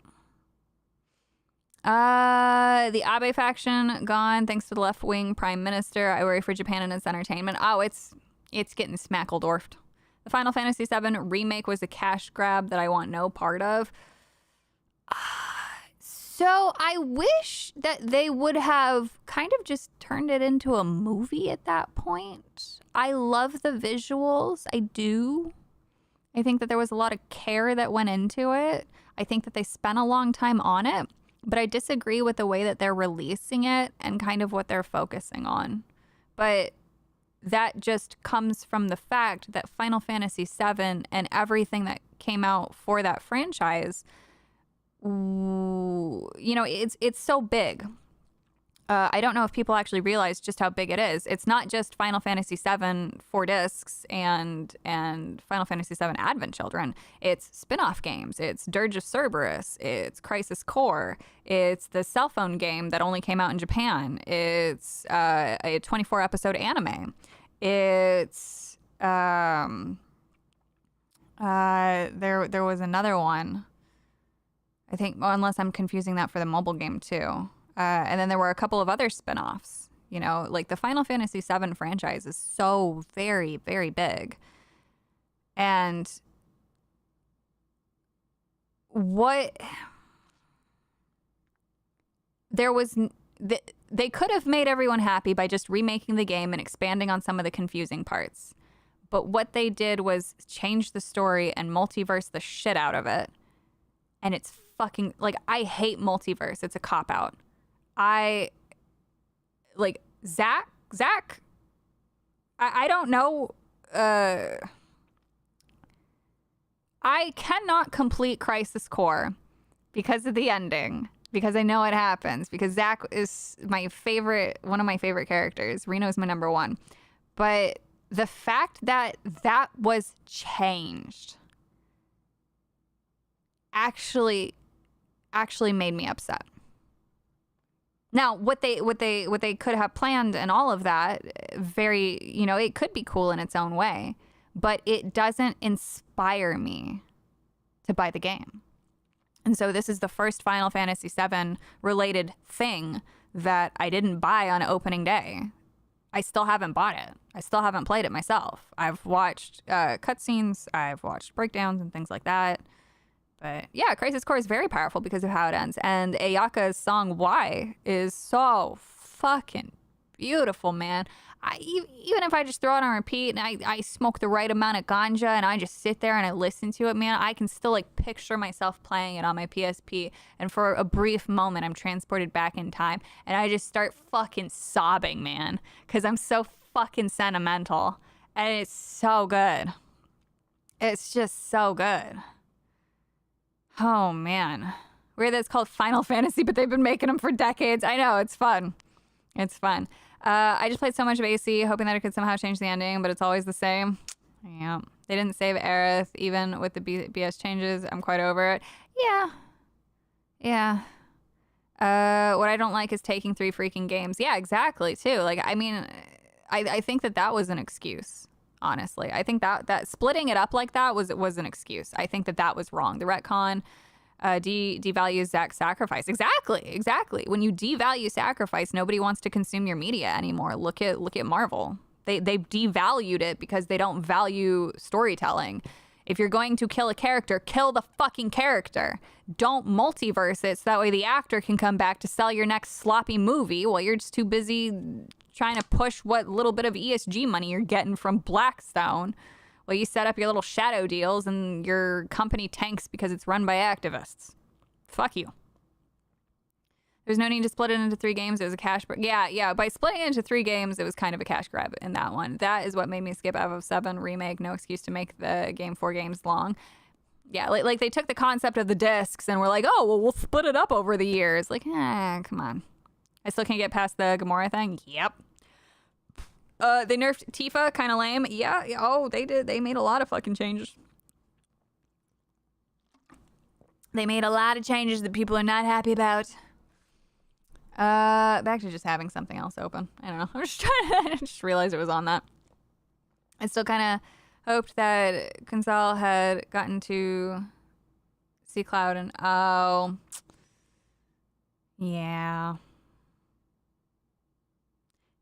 [SPEAKER 3] The Abe faction gone thanks to the left-wing prime minister. I worry for Japan and its entertainment. Oh, it's getting smackledorfed. The Final Fantasy VII remake was a cash grab that I want no part of. So I wish that they would have kind of just turned it into a movie at that point. I love the visuals. I do. I think that there was a lot of care that went into it. I think that they spent a long time on it, but I disagree with the way that they're releasing it and kind of what they're focusing on. But that just comes from the fact that Final Fantasy VII and everything that came out for that franchise, you know, it's so big. I don't know if people actually realize just how big it is. It's not just Final Fantasy VII 4 discs and Final Fantasy VII Advent Children. It's spin-off games. It's Dirge of Cerberus. It's Crisis Core. It's the cell phone game that only came out in Japan. It's a 24-episode anime. It's there was another one. I think, well, unless I'm confusing that for the mobile game too. And then there were a couple of other spin-offs, you know, like the Final Fantasy VII franchise is so very, very big. And they could have made everyone happy by just remaking the game and expanding on some of the confusing parts. But what they did was change the story and multiverse the shit out of it. And it's fucking, like, I hate multiverse. It's a cop-out. I don't know. I cannot complete Crisis Core because of the ending, because I know it happens, because Zack is my favorite, one of my favorite characters. Reno's my number one. But the fact that that was changed actually made me upset. Now, what they could have planned and all of that, very, you know, it could be cool in its own way, but it doesn't inspire me to buy the game. And so this is the first Final Fantasy VII related thing that I didn't buy on opening day. I still haven't bought it. I still haven't played it myself. I've watched cutscenes, I've watched breakdowns and things like that. But yeah, Crisis Core is very powerful because of how it ends. And Ayaka's song Why is so fucking beautiful, man. Even if I just throw it on repeat and I smoke the right amount of ganja and I just sit there and I listen to it, man, I can still like picture myself playing it on my PSP. And for a brief moment, I'm transported back in time and I just start fucking sobbing, man, because I'm so fucking sentimental. And it's so good. It's just so good. Oh, man. Weird that it's called Final Fantasy, but they've been making them for decades. I know, it's fun. It's fun. I just played so much of AC, hoping that it could somehow change the ending, but it's always the same. Yeah. They didn't save Aerith, even with the BS changes. I'm quite over it. Yeah. What I don't like is taking 3 freaking games. Yeah, exactly, too. Like, I mean, I think that was an excuse. Honestly, I think that splitting it up like that was an excuse. I think that was wrong. The retcon devalues Zack's sacrifice. Exactly. When you devalue sacrifice, nobody wants to consume your media anymore. Look at Marvel. They devalued it because they don't value storytelling. If you're going to kill a character, kill the fucking character. Don't multiverse it so that way the actor can come back to sell your next sloppy movie while you're just too busy trying to push what little bit of ESG money you're getting from BlackStone. Well, you set up your little shadow deals and your company tanks because it's run by activists. Fuck you. There's no need to split it into 3 games. It was a cash grab. Yeah. By splitting it into 3 games, it was kind of a cash grab in that one. That is what made me skip FF7 Remake. No excuse to make the game 4 games long. Yeah, like they took the concept of the discs and were like, oh, well, we'll split it up over the years. Like, come on. I still can't get past the Gamora thing. Yep. They nerfed Tifa, kind of lame. Yeah. Oh, they did. They made a lot of fucking changes. They made a lot of changes that people are not happy about. Back to just having something else open. I don't know. I'm just trying to, I just realized it was on that. I still kind of hoped that Console had gotten to see Cloud and oh. Yeah.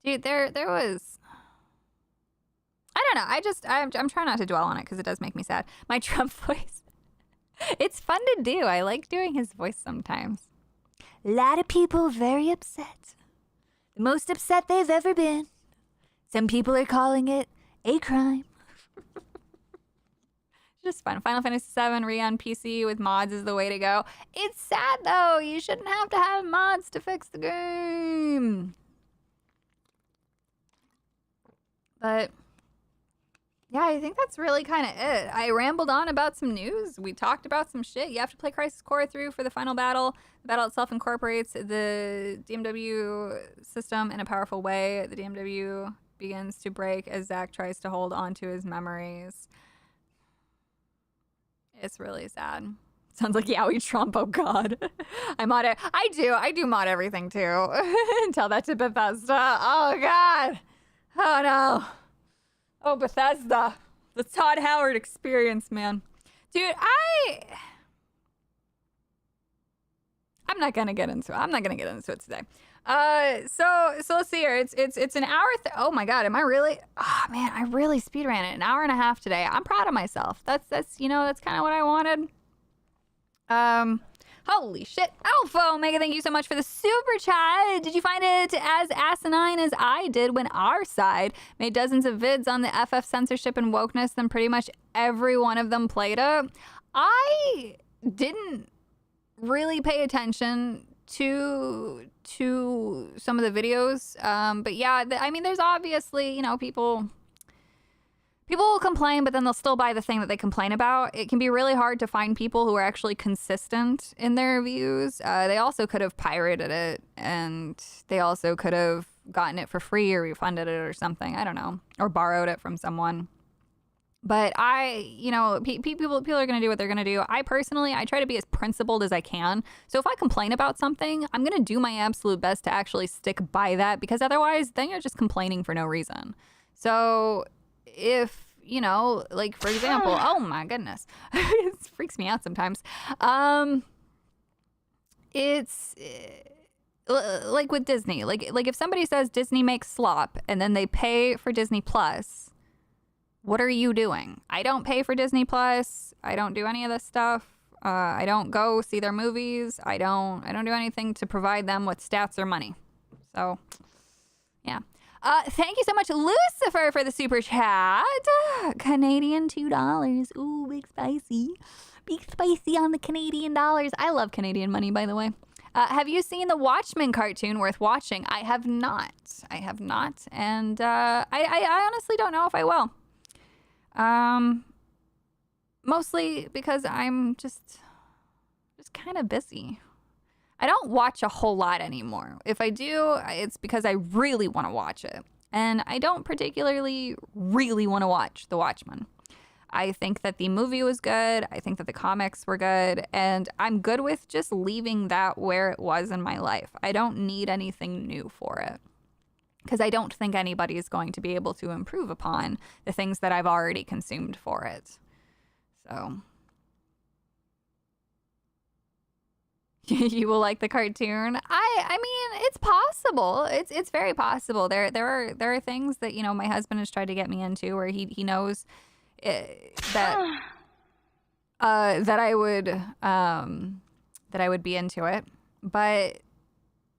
[SPEAKER 3] Dude, there was I don't know. I'm trying not to dwell on it because it does make me sad. My Trump voice. It's fun to do. I like doing his voice sometimes. A lot of people very upset. The most upset they've ever been. Some people are calling it a crime. Just fun. Final Fantasy VII re on PC with mods is the way to go. It's sad though. You shouldn't have to have mods to fix the game. But yeah, I think that's really kind of it. I rambled on about some news. We talked about some shit. You have to play Crisis Core through for the final battle. The battle itself incorporates the DMW system in a powerful way. The DMW begins to break as Zack tries to hold on to his memories. It's really sad. Sounds like Yowie Trump, oh god. I mod it. I do mod everything too. Tell that to Bethesda. Oh god. Oh no. Oh, Bethesda. The Todd Howard experience, man. Dude, I'm not gonna get into it. I'm not gonna get into it today. So let's see here. It's an hour. Oh my god, am I really? Oh man, I really speedran it. An hour and a half today. I'm proud of myself. That's kind of what I wanted. Holy shit. Alpha Omega, thank you so much for the super chat. Did you find it as asinine as I did when our side made dozens of vids on the FF censorship and wokeness, then pretty much every one of them played it? I didn't really pay attention to some of the videos. But yeah, I mean, there's obviously, people will complain, but then they'll still buy the thing that they complain about. It can be really hard to find people who are actually consistent in their views. They also could have pirated it, and they also could have gotten it for free or refunded it or something. I don't know. Or borrowed it from someone. But people are going to do what they're going to do. I personally try to be as principled as I can. So if I complain about something, I'm going to do my absolute best to actually stick by that, because otherwise then you're just complaining for no reason. So if, like, for example, oh my goodness, it freaks me out sometimes. It's like with Disney, like if somebody says Disney makes slop and then they pay for Disney Plus, what are you doing? I don't pay for Disney Plus. I don't do any of this stuff. I don't go see their movies. I don't do anything to provide them with stats or money. So, yeah. Thank you so much, Lucifer, for the super chat. Canadian $2. Ooh, big spicy. Big spicy on the Canadian dollars. I love Canadian money, by the way. Have you seen the Watchmen cartoon worth watching? I have not. And I honestly don't know if I will. Mostly because I'm just kind of busy. I don't watch a whole lot anymore. If I do, it's because I really want to watch it. And I don't particularly really want to watch The Watchmen. I think that the movie was good. I think that the comics were good. And I'm good with just leaving that where it was in my life. I don't need anything new for it, because I don't think anybody is going to be able to improve upon the things that I've already consumed for it. So you will like the cartoon. I mean, it's possible. It's very possible. There are things that, my husband has tried to get me into where he knows that that I would be into it. But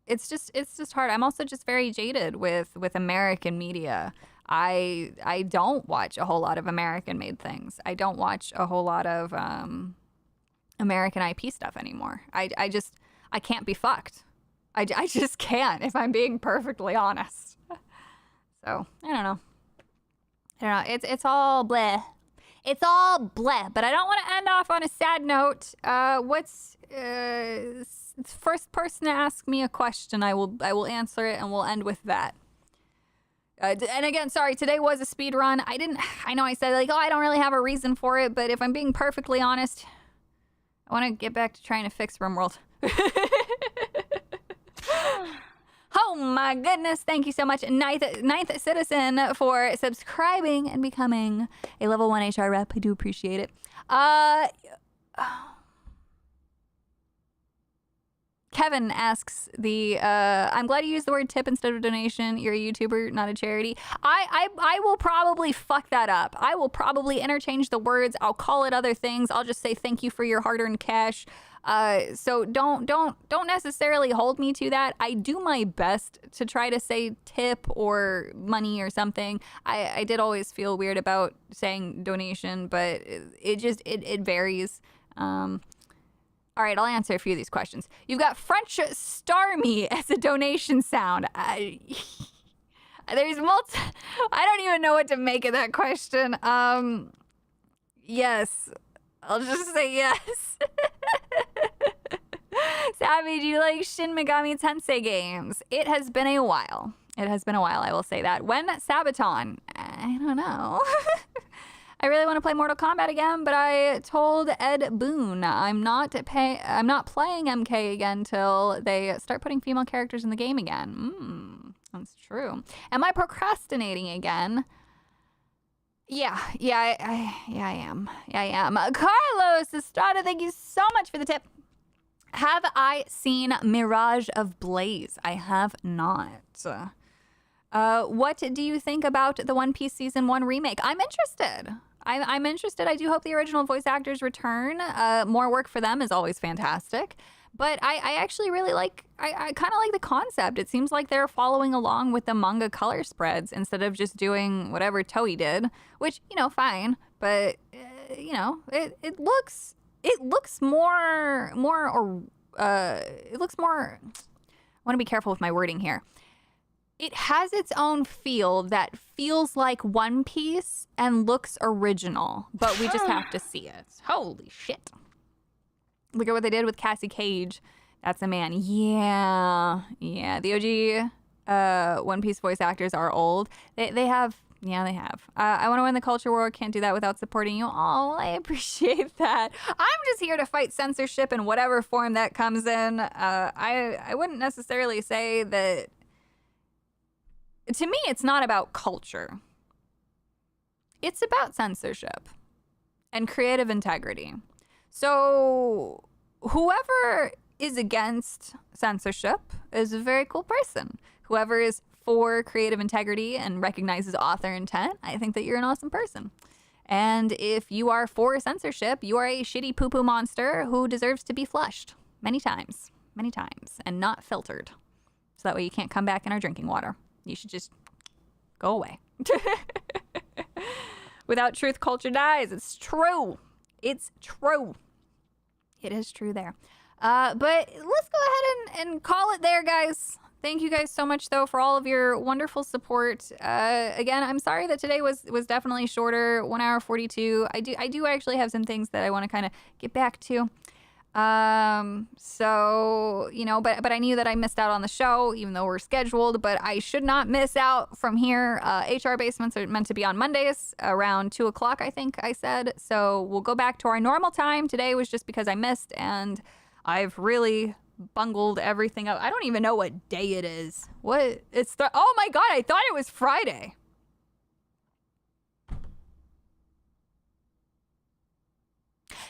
[SPEAKER 3] it's just hard. I'm also just very jaded with American media. I don't watch a whole lot of American made things. I don't watch a whole lot of American IP stuff anymore. I can't be fucked. I just can't, if I'm being perfectly honest. So, I don't know. It's all bleh. It's all bleh. But I don't want to end off on a sad note. What's first person to ask me a question, I will answer it, and we'll end with that. And again, sorry, today was a speed run. I know I said, like, oh, I don't really have a reason for it, but if I'm being perfectly honest, I want to get back to trying to fix RimWorld. Oh my goodness, thank you so much, Ninth Citizen, for subscribing and becoming a level 1 HR rep. I do appreciate it. Kevin asks I'm glad you used the word tip instead of donation. You're a YouTuber, not a charity. I will probably fuck that up. I will probably interchange the words. I'll call it other things. I'll just say thank you for your hard-earned cash. So don't necessarily hold me to that. I do my best to try to say tip or money or something. I did always feel weird about saying donation, but it varies. All right, I'll answer a few of these questions. You've got French Starmie as a donation sound. There's I don't even know what to make of that question. Yes. I'll just say yes. Savvy, do you like Shin Megami Tensei games? It has been a while. I will say that. When Sabaton? I don't know. I really want to play Mortal Kombat again, but I told Ed Boon I'm not playing MK again till they start putting female characters in the game again. That's true. Am I procrastinating again? Yeah, I am. Carlos Estrada, thank you so much for the tip. Have I seen Mirage of Blaze? I have not. What do you think about the One Piece Season 1 remake? I'm interested. I'm interested. I do hope the original voice actors return. More work for them is always fantastic. But I actually really I kind of like the concept. It seems like they're following along with the manga color spreads instead of just doing whatever Toei did, which, fine. But, it looks more, I want to be careful with my wording here. It has its own feel that feels like One Piece and looks original, but we just have to see it. Holy shit. Look at what they did with Cassie Cage. That's a man. Yeah. The OG One Piece voice actors are old. They have. I want to win the culture war. Can't do that without supporting you. Oh, I appreciate that. I'm just here to fight censorship in whatever form that comes in. I wouldn't necessarily say that. To me, it's not about culture. It's about censorship and creative integrity. So whoever is against censorship is a very cool person. Whoever is for creative integrity and recognizes author intent, I think that you're an awesome person. And if you are for censorship, you are a shitty poo-poo monster who deserves to be flushed many times, and not filtered. So that way you can't come back in our drinking water. You should just go away. Without truth, culture dies. It's true. It is true there. But let's go ahead and call it there, guys. Thank you guys so much, though, for all of your wonderful support. Again, I'm sorry that today was definitely shorter, 1 hour 42. I do actually have some things that I want to kind of get back to. So, but I knew that I missed out on the show, even though we're scheduled, but I should not miss out from here. HR basements are meant to be on Mondays around 2 o'clock, I think I said. So we'll go back to our normal time. Today was just because I missed, and I've really bungled everything up. I don't even know what day it is. Oh my God, I thought it was Friday.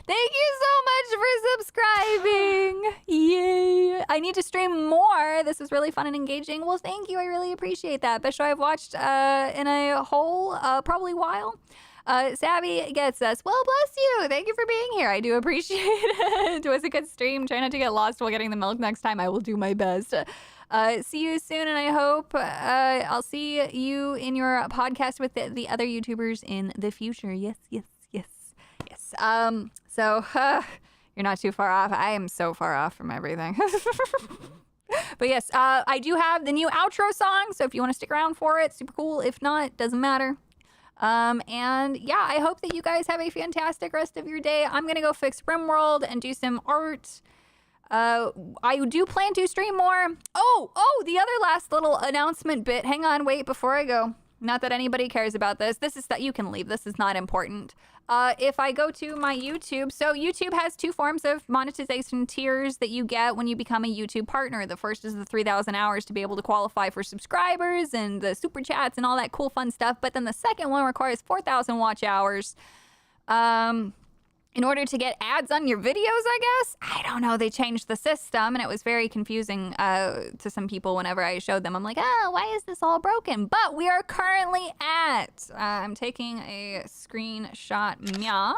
[SPEAKER 3] Thank you so much for subscribing. Yay. I need to stream more. This was really fun and engaging. Well, thank you. I really appreciate that. Best show I've watched in a whole probably while. Savvy gets us. Well, bless you. Thank you for being here. I do appreciate it. It was a good stream. Try not to get lost while getting the milk next time. I will do my best. See you soon, and I hope I'll see you in your podcast with the other YouTubers in the future. Yes. So you're not too far off. I am so far off from everything. But yes, I do have the new outro song, so if you want to stick around for it, super cool. If not, doesn't matter. And yeah, I hope that you guys have a fantastic rest of your day. I'm gonna go fix RimWorld and do some art. I do plan to stream more. Oh, the other last little announcement bit. Hang on, wait, before I go. Not that anybody cares about this. This is that you can leave. This is not important. If I go to my YouTube, so YouTube has two forms of monetization tiers that you get when you become a YouTube partner. The first is the 3,000 hours to be able to qualify for subscribers and the super chats and all that cool fun stuff. But then the second one requires 4,000 watch hours. In order to get ads on your videos, I guess? I don't know. They changed the system, and it was very confusing to some people whenever I showed them. I'm like, why is this all broken? But we are currently at... I'm taking a screenshot. Meow.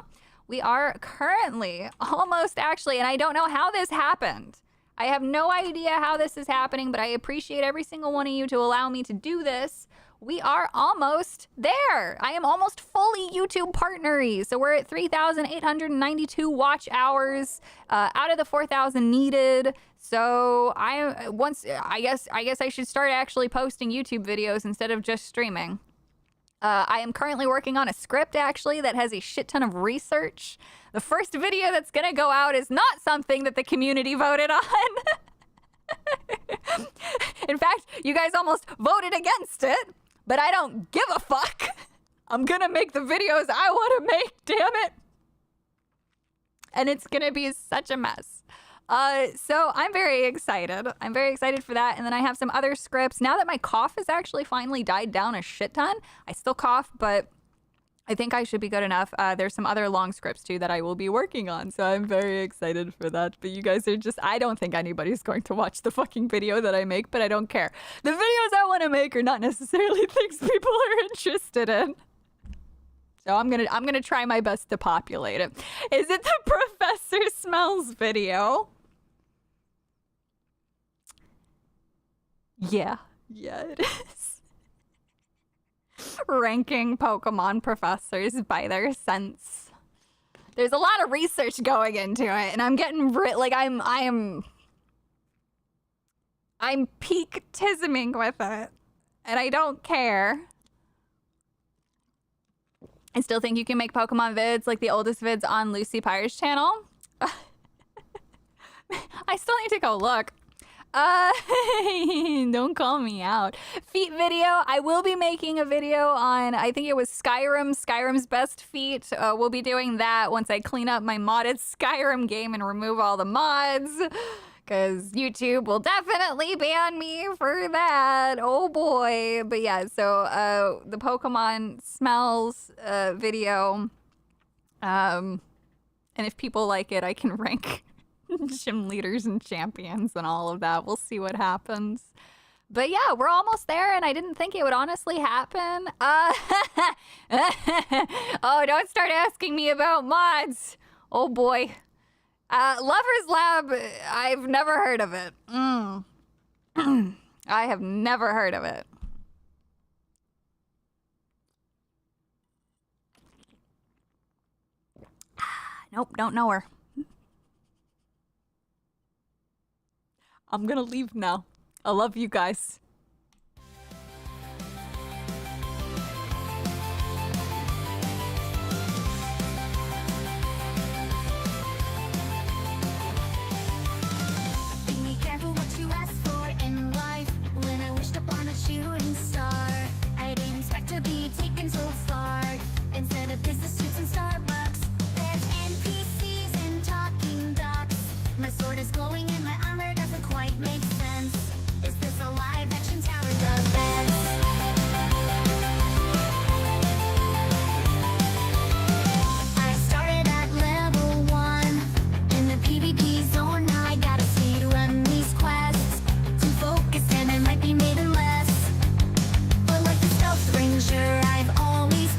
[SPEAKER 3] We are currently almost actually, and I don't know how this happened. I have no idea how this is happening, but I appreciate every single one of you to allow me to do this. We are almost there. I am almost fully YouTube partnery. So we're at 3,892 watch hours out of the 4,000 needed. So I guess I should start actually posting YouTube videos instead of just streaming. I am currently working on a script actually that has a shit ton of research. The first video that's gonna go out is not something that the community voted on. In fact, you guys almost voted against it. But I don't give a fuck. I'm gonna make the videos I want to make, damn it. And it's gonna be such a mess. So I'm very excited. I'm very excited for that. And then I have some other scripts. Now that my cough has actually finally died down a shit ton. I still cough, but I think I should be good enough. There's some other long scripts too that I will be working on. So I'm very excited for that. But you guys are just, I don't think anybody's going to watch the fucking video that I make, but I don't care. The videos I want to make are not necessarily things people are interested in. So I'm gonna try my best to populate it. Is it the Professor Smells video? Yeah, it is. Ranking Pokemon professors by their sense. There's a lot of research going into it, and I'm getting like I'm peak tisming with it, and I don't care. I still think you can make Pokemon vids like the oldest vids on Lucy Pyre's channel. I still need to go look. Don't call me out. Feet video. I will be making a video on, I think it was Skyrim's best feat. We'll be doing that once I clean up my modded Skyrim game and remove all the mods. Because YouTube will definitely ban me for that. Oh boy. But yeah, so the Pokemon Smells video. And if people like it, I can rank gym leaders and champions and all of that. We'll see what happens. But yeah, we're almost there, and I didn't think it would honestly happen. Oh, don't start asking me about mods. Oh boy. Lover's Lab, I've never heard of it. I have never heard of it. Nope, don't know her. I'm gonna leave now. I love you guys.
[SPEAKER 2] Be careful what you ask for in life. When I wished upon a shooting star, I didn't expect to be taken so far. Instead of business suits and Starbucks, there's NPCs and talking ducks. My sword is glowing and my armor doesn't quite make sense. Is this a live action tower defense? I started at level 1 in the PvP zone. Now I gotta speed run these quests. Too focused and I might be made less. But like the stealth ranger, I've always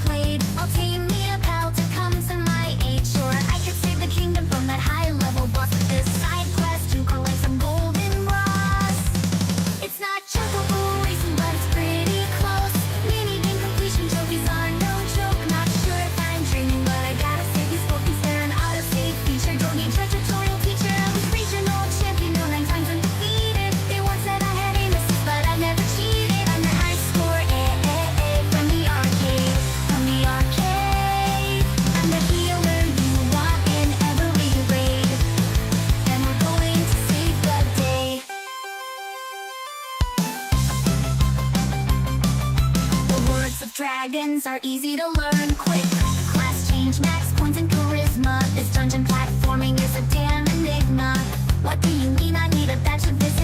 [SPEAKER 4] of dragons are easy to learn quick. Class change, max points and charisma. This dungeon platforming is a damn enigma. What do you mean I need a batch of this